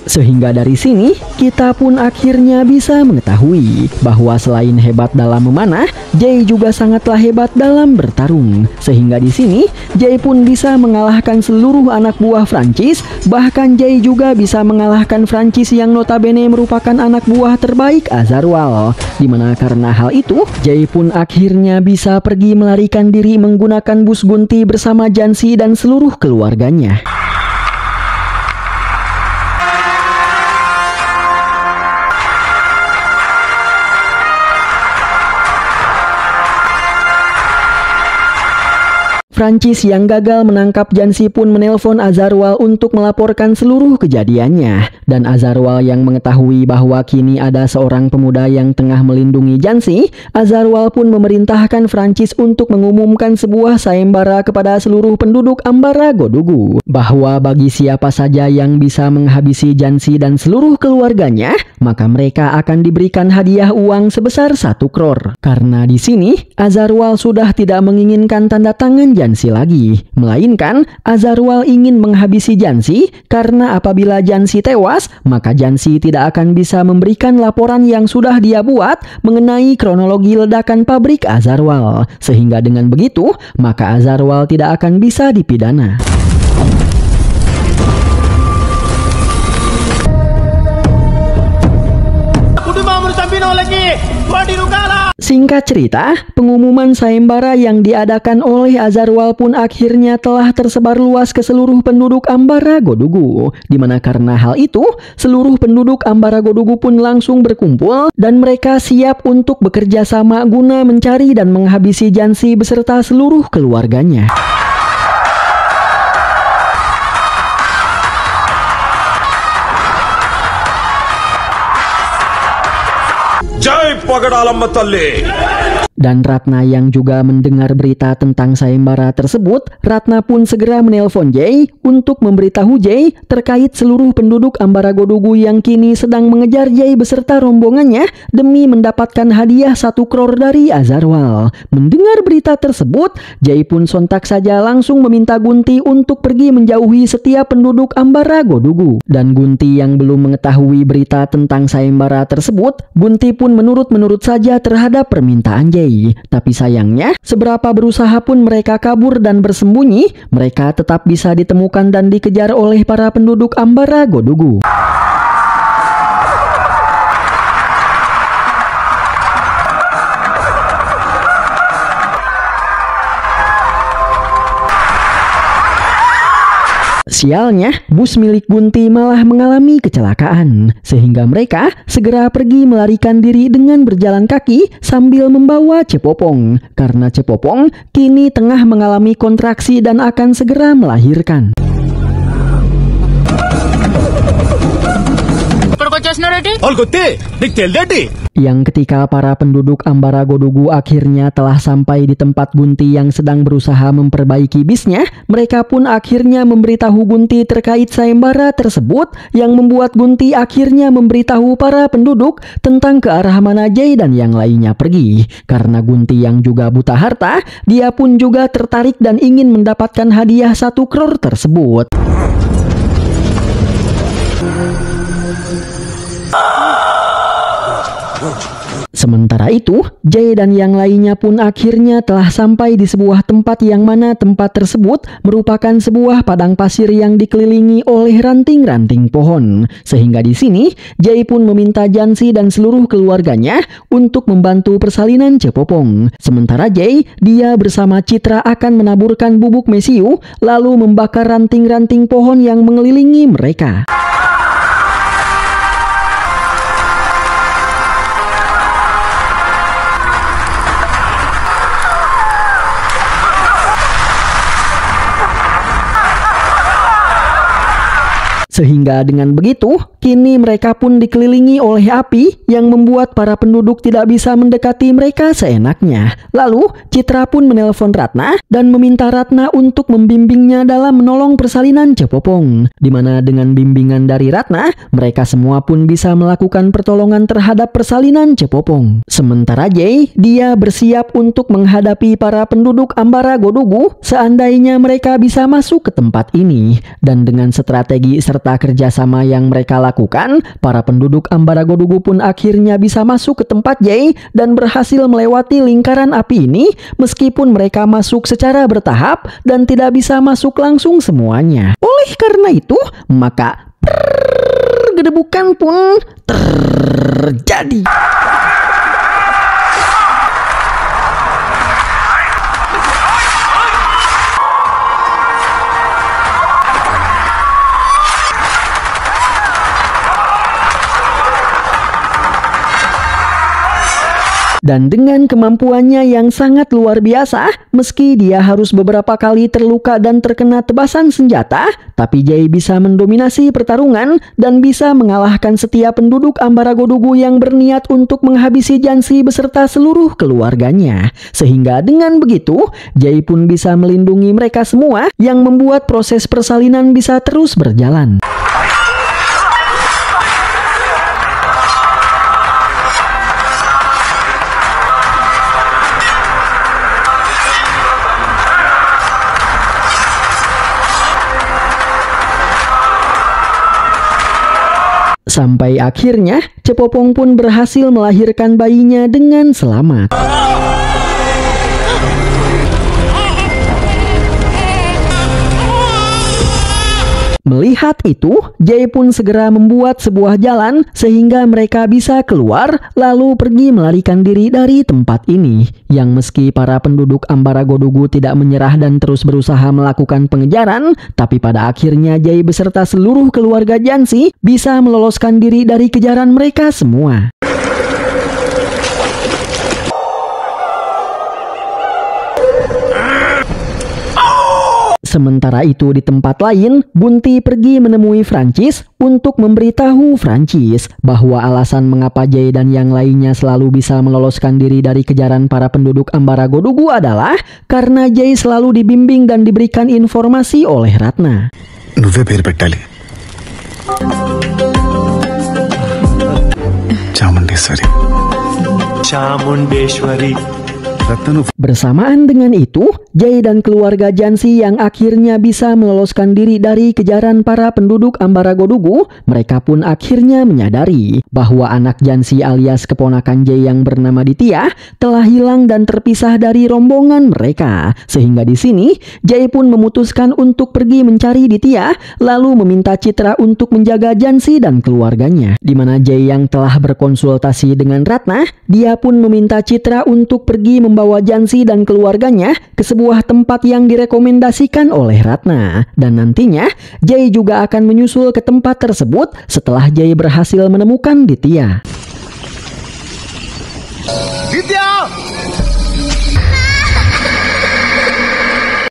Sehingga dari sini, kita pun akhirnya bisa mengetahui bahwa selain hebat dalam memanah, Jay juga sangatlah hebat dalam bertarung. Sehingga di sini, Jay pun bisa mengalahkan seluruh anak buah Francis. Bahkan Jay juga bisa mengalahkan Francis yang notabene merupakan anak buah terbaik Azarwal. Dimana karena hal itu, Jay pun akhirnya bisa pergi melarikan diri menggunakan bus Gunti bersama Jansi dan seluruh keluarganya. Francis yang gagal menangkap Jansi pun menelpon Azarwal untuk melaporkan seluruh kejadiannya. Dan Azarwal yang mengetahui bahwa kini ada seorang pemuda yang tengah melindungi Jansi, Azarwal pun memerintahkan Francis untuk mengumumkan sebuah sayembara kepada seluruh penduduk Ambaragodugu bahwa bagi siapa saja yang bisa menghabisi Jansi dan seluruh keluarganya, maka mereka akan diberikan hadiah uang sebesar 1 crore. Karena di sini Azarwal sudah tidak menginginkan tanda tangan Jansi lagi, melainkan Azarwal ingin menghabisi Jansi karena apabila Jansi tewas, maka Jansi tidak akan bisa memberikan laporan yang sudah dia buat mengenai kronologi ledakan pabrik Azarwal. Sehingga dengan begitu, maka Azarwal tidak akan bisa dipidana. Singkat cerita, pengumuman sayembara yang diadakan oleh Azarwal pun akhirnya telah tersebar luas ke seluruh penduduk Ambaragodugu, di mana karena hal itu, seluruh penduduk Ambaragodugu pun langsung berkumpul dan mereka siap untuk bekerja sama guna mencari dan menghabisi Jansi beserta seluruh keluarganya. Jai Pagadalamma Talli. Dan Ratna yang juga mendengar berita tentang sayembara tersebut, Ratna pun segera menelpon Jay untuk memberitahu Jay terkait seluruh penduduk Ambaragodugu yang kini sedang mengejar Jay beserta rombongannya demi mendapatkan hadiah 1 crore dari Azarwal. Mendengar berita tersebut, Jay pun sontak saja langsung meminta Gunti untuk pergi menjauhi setiap penduduk Ambaragodugu. Dan Gunti yang belum mengetahui berita tentang sayembara tersebut, Gunti pun menurut saja terhadap permintaan Jay. Tapi sayangnya, seberapa berusaha pun mereka kabur dan bersembunyi, mereka tetap bisa ditemukan dan dikejar oleh para penduduk Ambaragodugu. Sialnya, bus milik Gunti malah mengalami kecelakaan, sehingga mereka segera pergi melarikan diri dengan berjalan kaki sambil membawa Cepopong, karena Cepopong kini tengah mengalami kontraksi dan akan segera melahirkan. Yang ketika para penduduk Ambaragodugu akhirnya telah sampai di tempat Gunti yang sedang berusaha memperbaiki bisnya, mereka pun akhirnya memberitahu Gunti terkait sayembara tersebut, yang membuat Gunti akhirnya memberitahu para penduduk tentang ke arah mana Jay dan yang lainnya pergi. Karena Gunti yang juga buta harta, dia pun juga tertarik dan ingin mendapatkan hadiah 1 crore tersebut. Sementara itu, Jay dan yang lainnya pun akhirnya telah sampai di sebuah tempat yang mana tempat tersebut merupakan sebuah padang pasir yang dikelilingi oleh ranting-ranting pohon. Sehingga di sini, Jay pun meminta Jansi dan seluruh keluarganya untuk membantu persalinan Cepopong. Sementara Jay, dia bersama Citra akan menaburkan bubuk mesiu lalu membakar ranting-ranting pohon yang mengelilingi mereka. Sehingga dengan begitu, kini mereka pun dikelilingi oleh api yang membuat para penduduk tidak bisa mendekati mereka seenaknya. Lalu, Citra pun menelpon Ratna dan meminta Ratna untuk membimbingnya dalam menolong persalinan Cepopong. Dimana dengan bimbingan dari Ratna, mereka semua pun bisa melakukan pertolongan terhadap persalinan Cepopong. Sementara Jay, dia bersiap untuk menghadapi para penduduk Ambaragodugu seandainya mereka bisa masuk ke tempat ini. Dan dengan strategi serta kerjasama yang mereka lakukan, para penduduk Ambaragodugu pun akhirnya bisa masuk ke tempat Jay dan berhasil melewati lingkaran api ini, meskipun mereka masuk secara bertahap dan tidak bisa masuk langsung semuanya. Oleh karena itu, maka gedebukan pun terjadi. Dan dengan kemampuannya yang sangat luar biasa, meski dia harus beberapa kali terluka dan terkena tebasan senjata, tapi Jay bisa mendominasi pertarungan dan bisa mengalahkan setiap penduduk Ambaragodugu yang berniat untuk menghabisi Jansi beserta seluruh keluarganya. Sehingga dengan begitu, Jay pun bisa melindungi mereka semua yang membuat proses persalinan bisa terus berjalan. Sampai akhirnya, Cepopong pun berhasil melahirkan bayinya dengan selamat. Melihat itu, Jay pun segera membuat sebuah jalan sehingga mereka bisa keluar lalu pergi melarikan diri dari tempat ini. Yang meski para penduduk Ambaragodugu tidak menyerah dan terus berusaha melakukan pengejaran, tapi pada akhirnya Jay beserta seluruh keluarga Jansi bisa meloloskan diri dari kejaran mereka semua. Sementara itu di tempat lain, Bunti pergi menemui Francis untuk memberitahu Francis bahwa alasan mengapa Jay dan yang lainnya selalu bisa meloloskan diri dari kejaran para penduduk Ambaragodugu adalah karena Jay selalu dibimbing dan diberikan informasi oleh Ratna. నువ్వే పేరు పెట్టాలి. Chamundeshwari. Bersamaan dengan itu, Jay dan keluarga Jansi yang akhirnya bisa meloloskan diri dari kejaran para penduduk Ambaragodugu, mereka pun akhirnya menyadari bahwa anak Jansi alias keponakan Jay yang bernama Ditya telah hilang dan terpisah dari rombongan mereka. Sehingga di sini, Jay pun memutuskan untuk pergi mencari Ditya, lalu meminta Citra untuk menjaga Jansi dan keluarganya. Di mana Jay yang telah berkonsultasi dengan Ratna, dia pun meminta Citra untuk pergi membawa Jansi dan keluarganya ke sebuah tempat yang direkomendasikan oleh Ratna. Dan nantinya Jay juga akan menyusul ke tempat tersebut setelah Jay berhasil menemukan Ditya.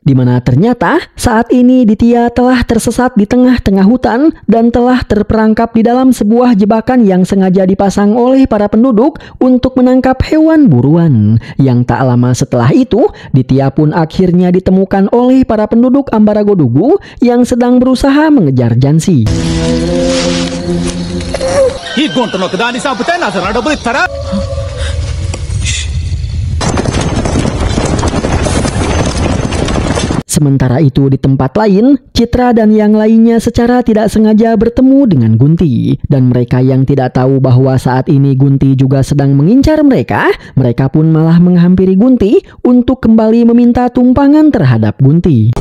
Di mana ternyata saat ini Ditya telah tersesat di tengah-tengah hutan dan telah terperangkap di dalam sebuah jebakan yang sengaja dipasang oleh para penduduk untuk menangkap hewan buruan. Yang tak lama setelah itu, Ditya pun akhirnya ditemukan oleh para penduduk Ambaragodugu yang sedang berusaha mengejar Jansi. Sementara itu di tempat lain, Citra dan yang lainnya secara tidak sengaja bertemu dengan Gunti. Dan mereka yang tidak tahu bahwa saat ini Gunti juga sedang mengincar mereka, mereka pun malah menghampiri Gunti untuk kembali meminta tumpangan terhadap Gunti.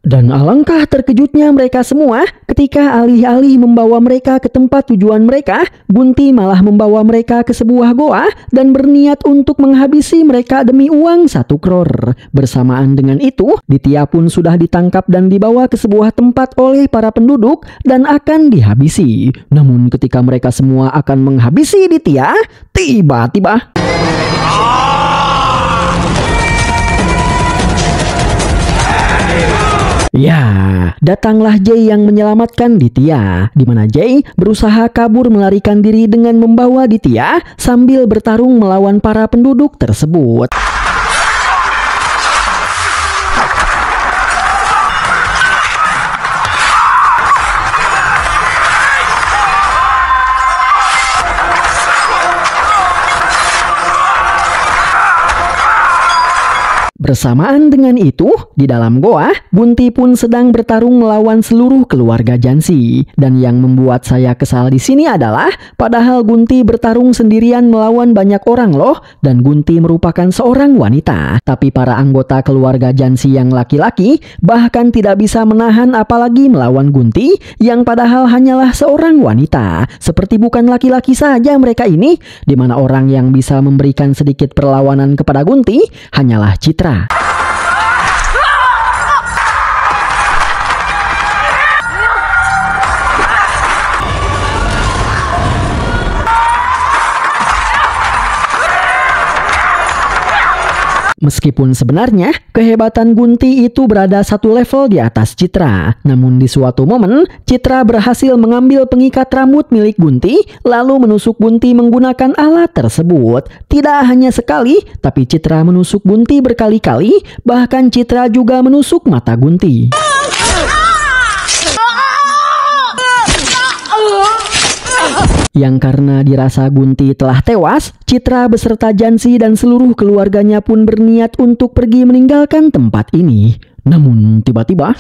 Dan alangkah terkejutnya mereka semua ketika alih-alih membawa mereka ke tempat tujuan mereka, Gunti malah membawa mereka ke sebuah goa dan berniat untuk menghabisi mereka demi uang 1 crore. Bersamaan dengan itu, Ditya pun sudah ditangkap dan dibawa ke sebuah tempat oleh para penduduk dan akan dihabisi. Namun ketika mereka semua akan menghabisi Ditya, tiba-tiba ya, datanglah Jay yang menyelamatkan Ditya, di mana Jay berusaha kabur melarikan diri dengan membawa Ditya sambil bertarung melawan para penduduk tersebut. Bersamaan dengan itu, di dalam goa, Bunti pun sedang bertarung melawan seluruh keluarga Jansi. Dan yang membuat saya kesal di sini adalah, padahal Gunti bertarung sendirian melawan banyak orang loh, dan Gunti merupakan seorang wanita. Tapi para anggota keluarga Jansi yang laki-laki bahkan tidak bisa menahan apalagi melawan Gunti, yang padahal hanyalah seorang wanita. Seperti bukan laki-laki saja mereka ini, di mana orang yang bisa memberikan sedikit perlawanan kepada Gunti hanyalah Citra. Meskipun sebenarnya kehebatan Gunti itu berada satu level di atas Citra, namun di suatu momen Citra berhasil mengambil pengikat rambut milik Gunti lalu menusuk Gunti menggunakan alat tersebut. Tidak hanya sekali, tapi Citra menusuk Gunti berkali-kali, bahkan Citra juga menusuk mata Gunti. Yang karena dirasa Gunti telah tewas, Citra beserta Jansi dan seluruh keluarganya pun berniat untuk pergi meninggalkan tempat ini. Namun tiba-tiba,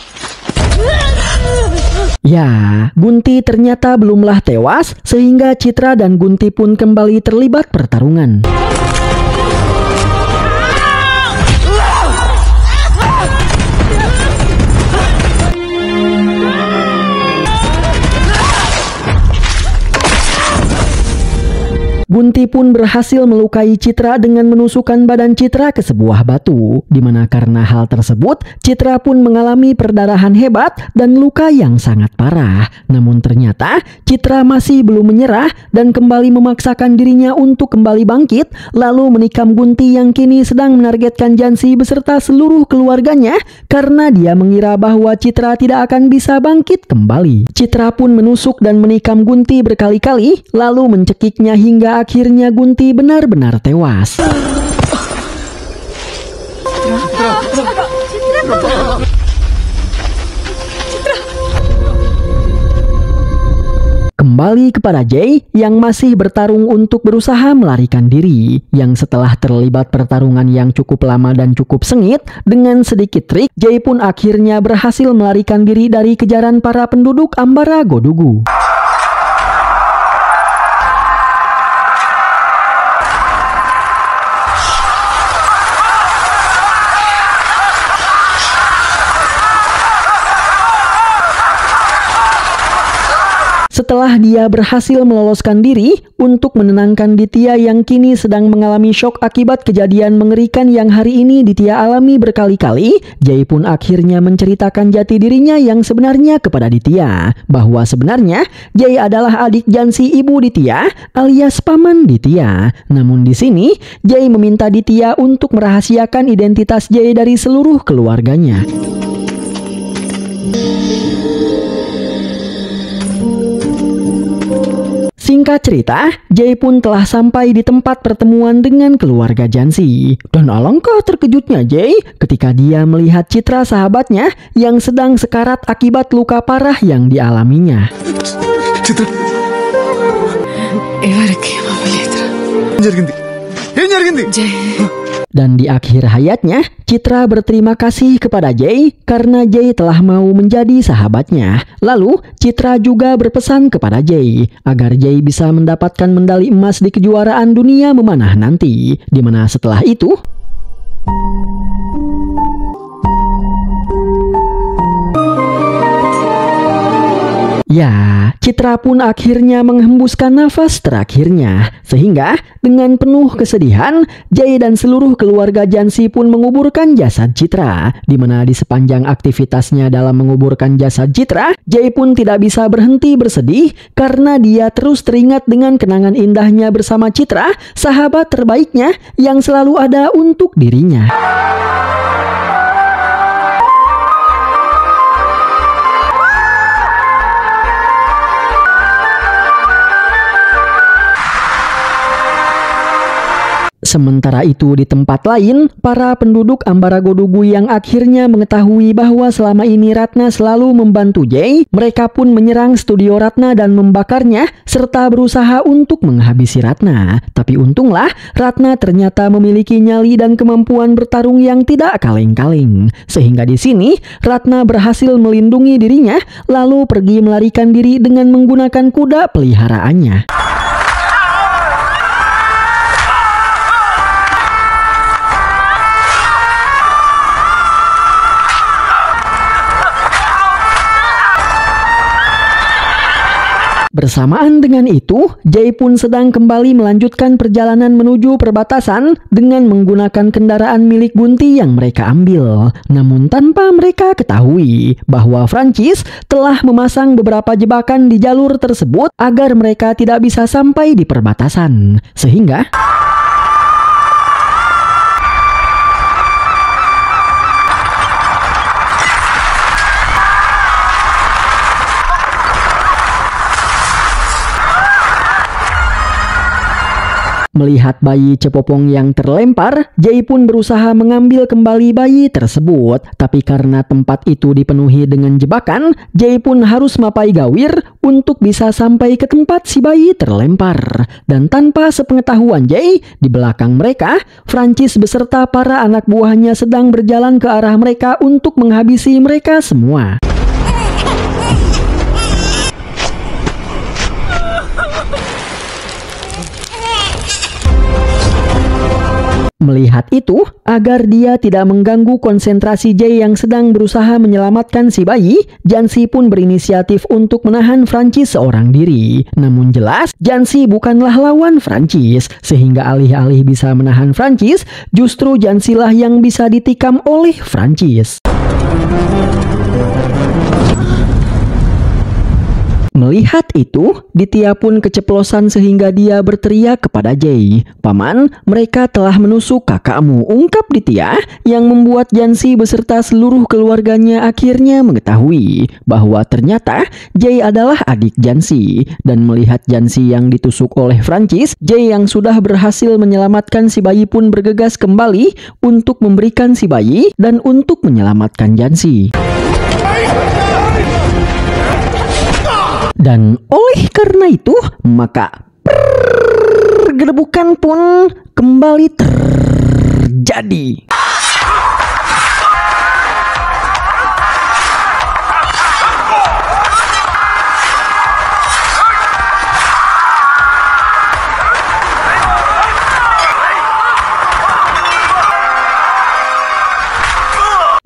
ya, Gunti ternyata belumlah tewas sehingga Citra dan Gunti pun kembali terlibat pertarungan. Gunti pun berhasil melukai Citra dengan menusukkan badan Citra ke sebuah batu, di mana karena hal tersebut Citra pun mengalami perdarahan hebat dan luka yang sangat parah. Namun ternyata Citra masih belum menyerah dan kembali memaksakan dirinya untuk kembali bangkit, lalu menikam Gunti yang kini sedang menargetkan Jansi beserta seluruh keluarganya karena dia mengira bahwa Citra tidak akan bisa bangkit kembali. Citra pun menusuk dan menikam Gunti berkali-kali, lalu mencekiknya hingga akhirnya Gunti benar-benar tewas. Kembali kepada Jay yang masih bertarung untuk berusaha melarikan diri. Yang setelah terlibat pertarungan yang cukup lama dan cukup sengit, dengan sedikit trik, Jay pun akhirnya berhasil melarikan diri dari kejaran para penduduk Ambara Godugu. Setelah dia berhasil meloloskan diri untuk menenangkan Ditya yang kini sedang mengalami syok akibat kejadian mengerikan yang hari ini Ditya alami berkali-kali, Jay pun akhirnya menceritakan jati dirinya yang sebenarnya kepada Ditya, bahwa sebenarnya Jay adalah adik Jansi ibu Ditya alias paman Ditya. Namun di sini Jay meminta Ditya untuk merahasiakan identitas Jay dari seluruh keluarganya. Singkat cerita, Jay pun telah sampai di tempat pertemuan dengan keluarga Jansi. Dan alangkah terkejutnya Jay ketika dia melihat Citra sahabatnya yang sedang sekarat akibat luka parah yang dialaminya. Citra, ఏం జరిగింది? Dan di akhir hayatnya, Citra berterima kasih kepada Jay karena Jay telah mau menjadi sahabatnya. Lalu, Citra juga berpesan kepada Jay agar Jay bisa mendapatkan medali emas di kejuaraan dunia memanah nanti. Di mana setelah itu, ya, Citra pun akhirnya menghembuskan nafas terakhirnya. Sehingga dengan penuh kesedihan, Jay dan seluruh keluarga Jansi pun menguburkan jasad Citra. Di mana di sepanjang aktivitasnya dalam menguburkan jasad Citra, Jay pun tidak bisa berhenti bersedih karena dia terus teringat dengan kenangan indahnya bersama Citra, sahabat terbaiknya yang selalu ada untuk dirinya. Sementara itu di tempat lain, para penduduk Ambara Godugu yang akhirnya mengetahui bahwa selama ini Ratna selalu membantu Jay, mereka pun menyerang studio Ratna dan membakarnya serta berusaha untuk menghabisi Ratna. Tapi untunglah Ratna ternyata memiliki nyali dan kemampuan bertarung yang tidak kaleng-kaleng. Sehingga di sini Ratna berhasil melindungi dirinya lalu pergi melarikan diri dengan menggunakan kuda peliharaannya. Bersamaan dengan itu, Jay pun sedang kembali melanjutkan perjalanan menuju perbatasan dengan menggunakan kendaraan milik Gunti yang mereka ambil. Namun tanpa mereka ketahui bahwa Francis telah memasang beberapa jebakan di jalur tersebut agar mereka tidak bisa sampai di perbatasan. Sehingga Melihat bayi cepopong yang terlempar, Jay pun berusaha mengambil kembali bayi tersebut. Tapi karena tempat itu dipenuhi dengan jebakan, Jay pun harus mapai gawir untuk bisa sampai ke tempat si bayi terlempar. Dan tanpa sepengetahuan Jay, di belakang mereka, Francis beserta para anak buahnya sedang berjalan ke arah mereka untuk menghabisi mereka semua. Melihat itu, agar dia tidak mengganggu konsentrasi Jay yang sedang berusaha menyelamatkan si bayi, Jansi pun berinisiatif untuk menahan Francis seorang diri. Namun jelas, Jansi bukanlah lawan Francis, sehingga alih-alih bisa menahan Francis, justru Jansilah yang bisa ditikam oleh Francis. Melihat itu, Ditya pun keceplosan sehingga dia berteriak kepada Jay, "Paman, mereka telah menusuk kakakmu," ungkap Ditya, yang membuat Jansi beserta seluruh keluarganya akhirnya mengetahui bahwa ternyata Jay adalah adik Jansi. Dan melihat Jansi yang ditusuk oleh Francis, Jay yang sudah berhasil menyelamatkan si bayi pun bergegas kembali untuk memberikan si bayi dan untuk menyelamatkan Jansi. Dan oleh karena itu, maka pergedebukan pun kembali terjadi.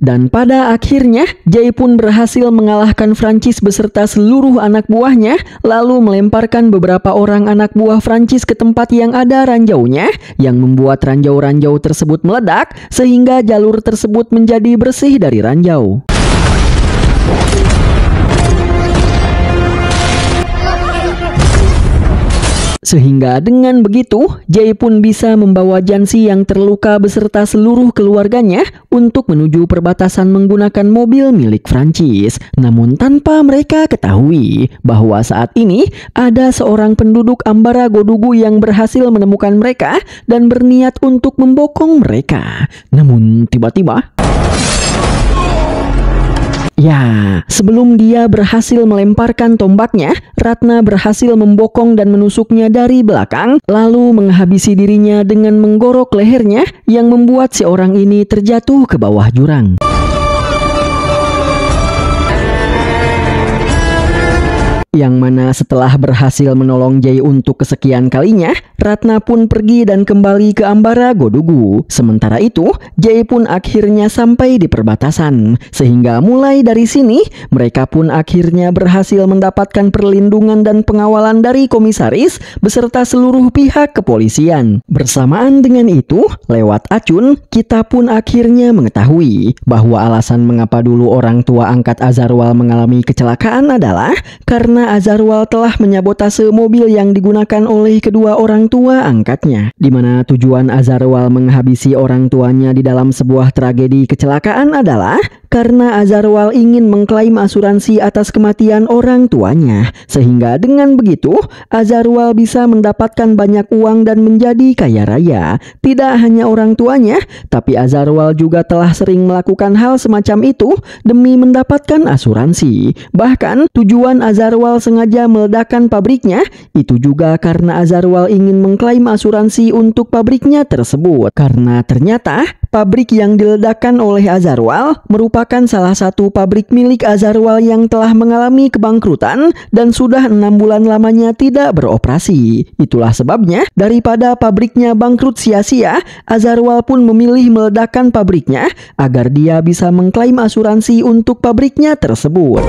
Dan pada akhirnya, Jay pun berhasil mengalahkan Francis beserta seluruh anak buahnya, lalu melemparkan beberapa orang anak buah Francis ke tempat yang ada ranjaunya, yang membuat ranjau-ranjau tersebut meledak, sehingga jalur tersebut menjadi bersih dari ranjau. Sehingga dengan begitu, Jay pun bisa membawa Jansi yang terluka beserta seluruh keluarganya untuk menuju perbatasan menggunakan mobil milik Francis. Namun tanpa mereka ketahui bahwa saat ini ada seorang penduduk Ambara Godugu yang berhasil menemukan mereka dan berniat untuk membokong mereka. Namun tiba-tiba, ya, sebelum dia berhasil melemparkan tombaknya, Ratna berhasil membokong dan menusuknya dari belakang, lalu menghabisi dirinya dengan menggorok lehernya yang membuat si orang ini terjatuh ke bawah jurang. Yang mana setelah berhasil menolong Jay untuk kesekian kalinya, Ratna pun pergi dan kembali ke Ambara Godugu. Sementara itu, Jay pun akhirnya sampai di perbatasan. Sehingga mulai dari sini, mereka pun akhirnya berhasil mendapatkan perlindungan dan pengawalan dari komisaris beserta seluruh pihak kepolisian. Bersamaan dengan itu, lewat Acun, kita pun akhirnya mengetahui bahwa alasan mengapa dulu orang tua angkat Azarwal mengalami kecelakaan adalah karena Azarwal telah menyabotase mobil yang digunakan oleh kedua orang tua angkatnya, di mana tujuan Azarwal menghabisi orang tuanya di dalam sebuah tragedi kecelakaan adalah karena Azarwal ingin mengklaim asuransi atas kematian orang tuanya. Sehingga dengan begitu, Azarwal bisa mendapatkan banyak uang dan menjadi kaya raya. Tidak hanya orang tuanya, tapi Azarwal juga telah sering melakukan hal semacam itu demi mendapatkan asuransi. Bahkan, tujuan Azarwal sengaja meledakkan pabriknya, itu juga karena Azarwal ingin mengklaim asuransi untuk pabriknya tersebut. Karena ternyata, pabrik yang diledakkan oleh Azarwal merupakan salah satu pabrik milik Azarwal yang telah mengalami kebangkrutan dan sudah 6 bulan lamanya tidak beroperasi. Itulah sebabnya, daripada pabriknya bangkrut sia-sia, Azarwal pun memilih meledakkan pabriknya agar dia bisa mengklaim asuransi untuk pabriknya tersebut.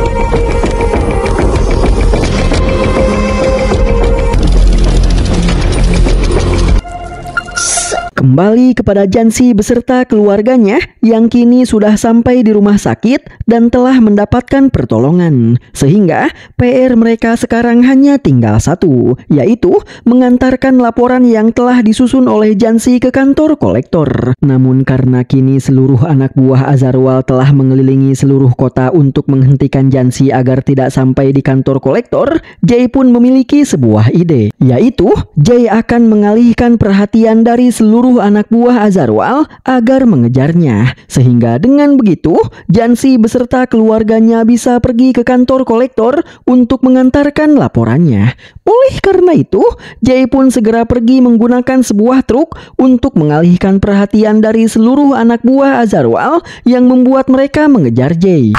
kembali kepada Jansi beserta keluarganya yang kini sudah sampai di rumah sakit dan telah mendapatkan pertolongan. Sehingga PR mereka sekarang hanya tinggal satu, yaitu mengantarkan laporan yang telah disusun oleh Jansi ke kantor kolektor. Namun karena kini seluruh anak buah Azarwal telah mengelilingi seluruh kota untuk menghentikan Jansi agar tidak sampai di kantor kolektor, Jay pun memiliki sebuah ide, yaitu Jay akan mengalihkan perhatian dari seluruh anak buah Azarwal agar mengejarnya. Sehingga dengan begitu, Jansi beserta keluarganya bisa pergi ke kantor kolektor untuk mengantarkan laporannya. Oleh karena itu, Jay pun segera pergi menggunakan sebuah truk untuk mengalihkan perhatian dari seluruh anak buah Azarwal yang membuat mereka mengejar Jay.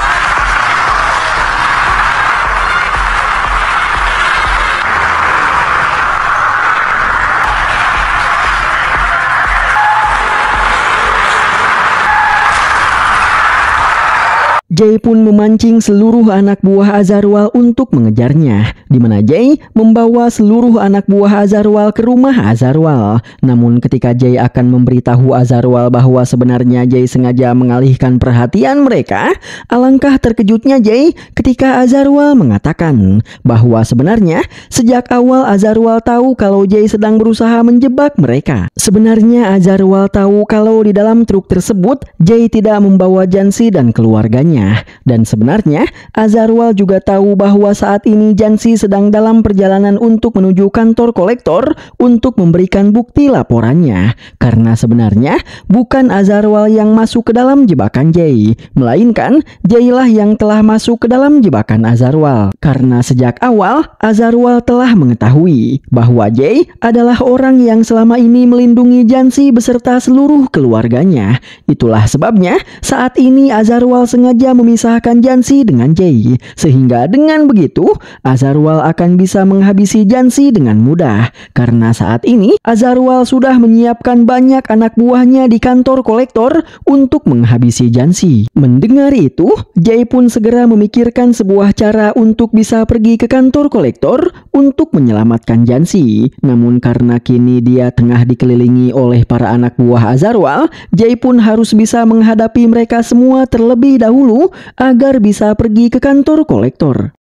Jay pun memancing seluruh anak buah Azarwal untuk mengejarnya, di mana Jay membawa seluruh anak buah Azarwal ke rumah Azarwal. Namun ketika Jay akan memberitahu Azarwal bahwa sebenarnya Jay sengaja mengalihkan perhatian mereka, alangkah terkejutnya Jay ketika Azarwal mengatakan bahwa sebenarnya sejak awal Azarwal tahu kalau Jay sedang berusaha menjebak mereka. Sebenarnya Azarwal tahu kalau di dalam truk tersebut Jay tidak membawa Jansi dan keluarganya. Dan sebenarnya Azarwal juga tahu bahwa saat ini Jansi sedang dalam perjalanan untuk menuju kantor kolektor untuk memberikan bukti laporannya. Karena sebenarnya bukan Azarwal yang masuk ke dalam jebakan Jay, melainkan Jay lah yang telah masuk ke dalam jebakan Azarwal. Karena sejak awal Azarwal telah mengetahui bahwa Jay adalah orang yang selama ini melindungi Jansi beserta seluruh keluarganya. Itulah sebabnya saat ini Azarwal sengaja memisahkan Jansi dengan Jay, sehingga dengan begitu Azarwal akan bisa menghabisi Jansi dengan mudah. Karena saat ini Azarwal sudah menyiapkan banyak anak buahnya di kantor kolektor untuk menghabisi Jansi. Mendengar itu, Jay pun segera memikirkan sebuah cara untuk bisa pergi ke kantor kolektor untuk menyelamatkan Jansi. Namun karena kini dia tengah dikelilingi oleh para anak buah Azarwal, Jay pun harus bisa menghadapi mereka semua terlebih dahulu agar bisa pergi ke kantor kolektor.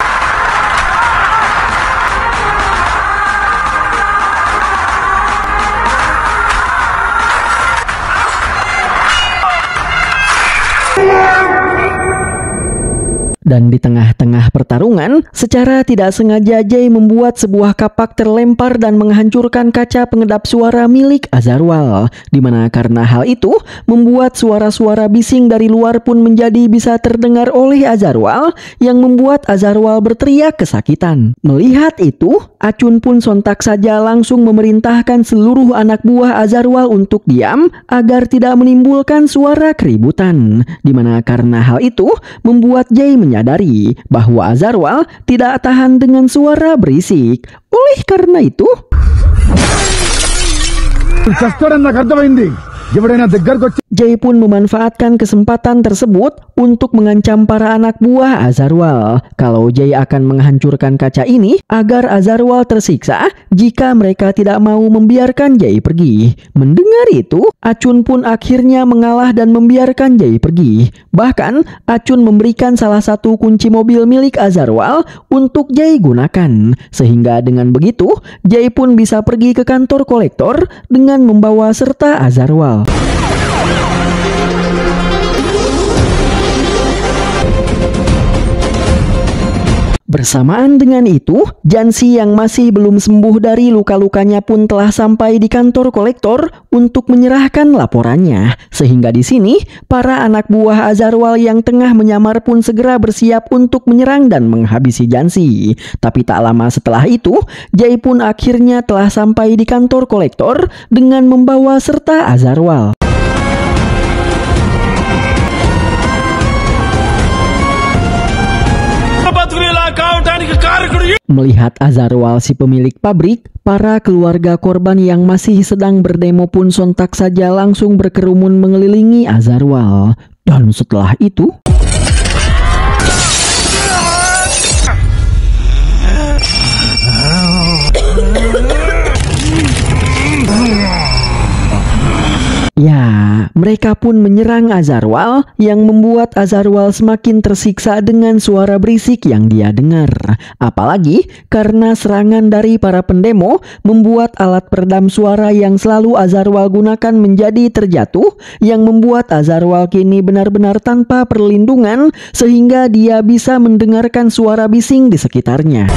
Dan di tengah-tengah pertarungan, secara tidak sengaja Jay membuat sebuah kapak terlempar dan menghancurkan kaca pengedap suara milik Azarwal. Di mana karena hal itu, membuat suara-suara bising dari luar pun menjadi bisa terdengar oleh Azarwal, yang membuat Azarwal berteriak kesakitan. Melihat itu, Acun pun sontak saja langsung memerintahkan seluruh anak buah Azarwal untuk diam agar tidak menimbulkan suara keributan. Di mana karena hal itu, membuat Jay menyadari bahwa Azarwal tidak tahan dengan suara berisik. Oleh karena itu, Jay pun memanfaatkan kesempatan tersebut untuk mengancam para anak buah Azarwal kalau Jay akan menghancurkan kaca ini agar Azarwal tersiksa jika mereka tidak mau membiarkan Jay pergi. Mendengar itu, Acun pun akhirnya mengalah dan membiarkan Jay pergi. Bahkan, Acun memberikan salah satu kunci mobil milik Azarwal untuk Jay gunakan. Sehingga dengan begitu, Jay pun bisa pergi ke kantor kolektor dengan membawa serta Azarwal. Bersamaan dengan itu, Jansi yang masih belum sembuh dari luka-lukanya pun telah sampai di kantor kolektor untuk menyerahkan laporannya. Sehingga di sini, para anak buah Azarwal yang tengah menyamar pun segera bersiap untuk menyerang dan menghabisi Jansi. Tapi tak lama setelah itu, Jay pun akhirnya telah sampai di kantor kolektor dengan membawa serta Azarwal. Melihat Azarwal si pemilik pabrik, para keluarga korban yang masih sedang berdemo pun sontak saja langsung berkerumun mengelilingi Azarwal. Dan setelah itu, mereka pun menyerang Azarwal yang membuat Azarwal semakin tersiksa dengan suara berisik yang dia dengar. Apalagi karena serangan dari para pendemo membuat alat peredam suara yang selalu Azarwal gunakan menjadi terjatuh, yang membuat Azarwal kini benar-benar tanpa perlindungan sehingga dia bisa mendengarkan suara bising di sekitarnya.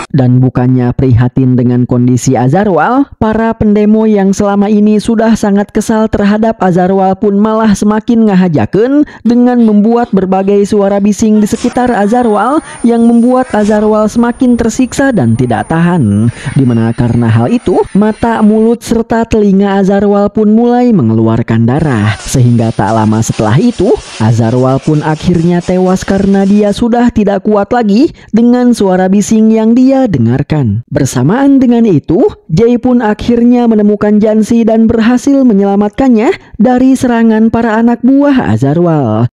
Dan bukannya prihatin dengan kondisi Azarwal, para pendemo yang selama ini sudah sangat kesal terhadap Azarwal pun malah semakin ngahajakeun dengan membuat berbagai suara bising di sekitar Azarwal yang membuat Azarwal semakin tersiksa dan tidak tahan. Dimana karena hal itu, mata, mulut, serta telinga Azarwal pun mulai mengeluarkan darah. Sehingga tak lama setelah itu, Azarwal pun akhirnya tewas karena dia sudah tidak kuat lagi dengan suara bising yang dia dengarkan. Bersamaan dengan itu, Jay pun akhirnya menemukan Jansi dan berhasil menyelamatkannya dari serangan para anak buah Azarwal.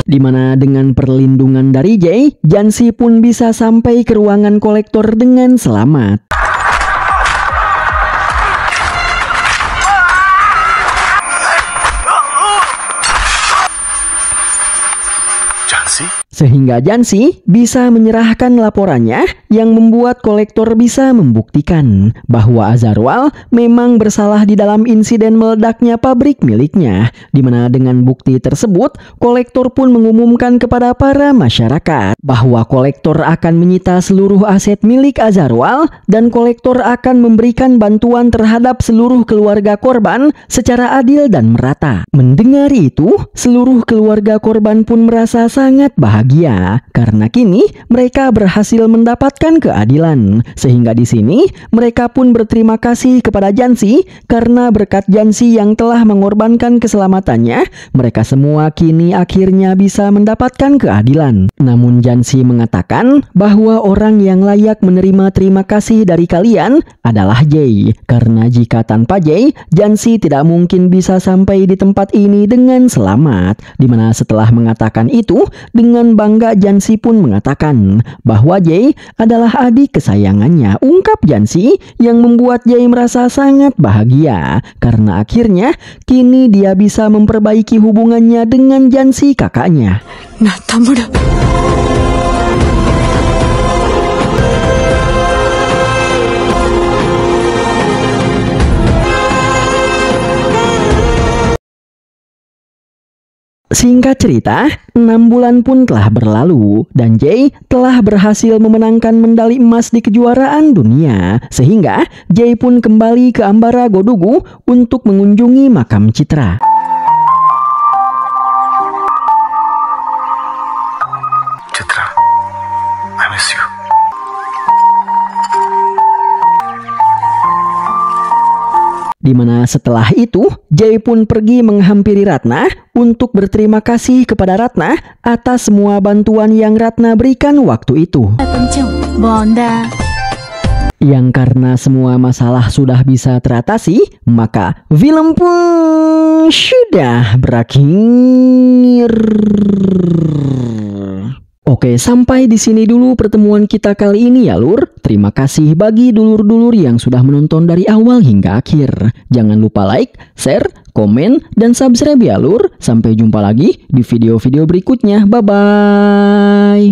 Dimana dengan perlindungan dari Jay, Jansi pun bisa sampai ke ruangan kolektor dengan selamat. Sehingga Jansi bisa menyerahkan laporannya yang membuat kolektor bisa membuktikan bahwa Azarwal memang bersalah di dalam insiden meledaknya pabrik miliknya. Dimana dengan bukti tersebut, kolektor pun mengumumkan kepada para masyarakat bahwa kolektor akan menyita seluruh aset milik Azarwal dan kolektor akan memberikan bantuan terhadap seluruh keluarga korban secara adil dan merata. Mendengar itu, seluruh keluarga korban pun merasa sangat bahagia karena kini mereka berhasil mendapatkan keadilan. Sehingga di sini mereka pun berterima kasih kepada Jansi karena berkat Jansi yang telah mengorbankan keselamatannya, mereka semua kini akhirnya bisa mendapatkan keadilan. Namun Jansi mengatakan bahwa orang yang layak menerima terima kasih dari kalian adalah Jay, karena jika tanpa Jay, Jansi tidak mungkin bisa sampai di tempat ini dengan selamat. Dimana setelah mengatakan itu, dengan bangga Jansi pun mengatakan bahwa Jay adalah adik kesayangannya, ungkap Jansi, yang membuat Jay merasa sangat bahagia karena akhirnya kini dia bisa memperbaiki hubungannya dengan Jansi kakaknya. Nah, tamuda. Singkat cerita, 6 bulan pun telah berlalu dan Jay telah berhasil memenangkan medali emas di kejuaraan dunia. Sehingga Jay pun kembali ke Ambara Godugu untuk mengunjungi makam Citra. Citra, I miss you. Dimana setelah itu, Jay pun pergi menghampiri Ratna untuk berterima kasih kepada Ratna atas semua bantuan yang Ratna berikan waktu itu. Yang karena semua masalah sudah bisa teratasi, maka film pun sudah berakhir. Oke, sampai di sini dulu pertemuan kita kali ini ya lur. Terima kasih bagi dulur-dulur yang sudah menonton dari awal hingga akhir. Jangan lupa like, share, komen, dan subscribe ya lur. Sampai jumpa lagi di video-video berikutnya. Bye-bye.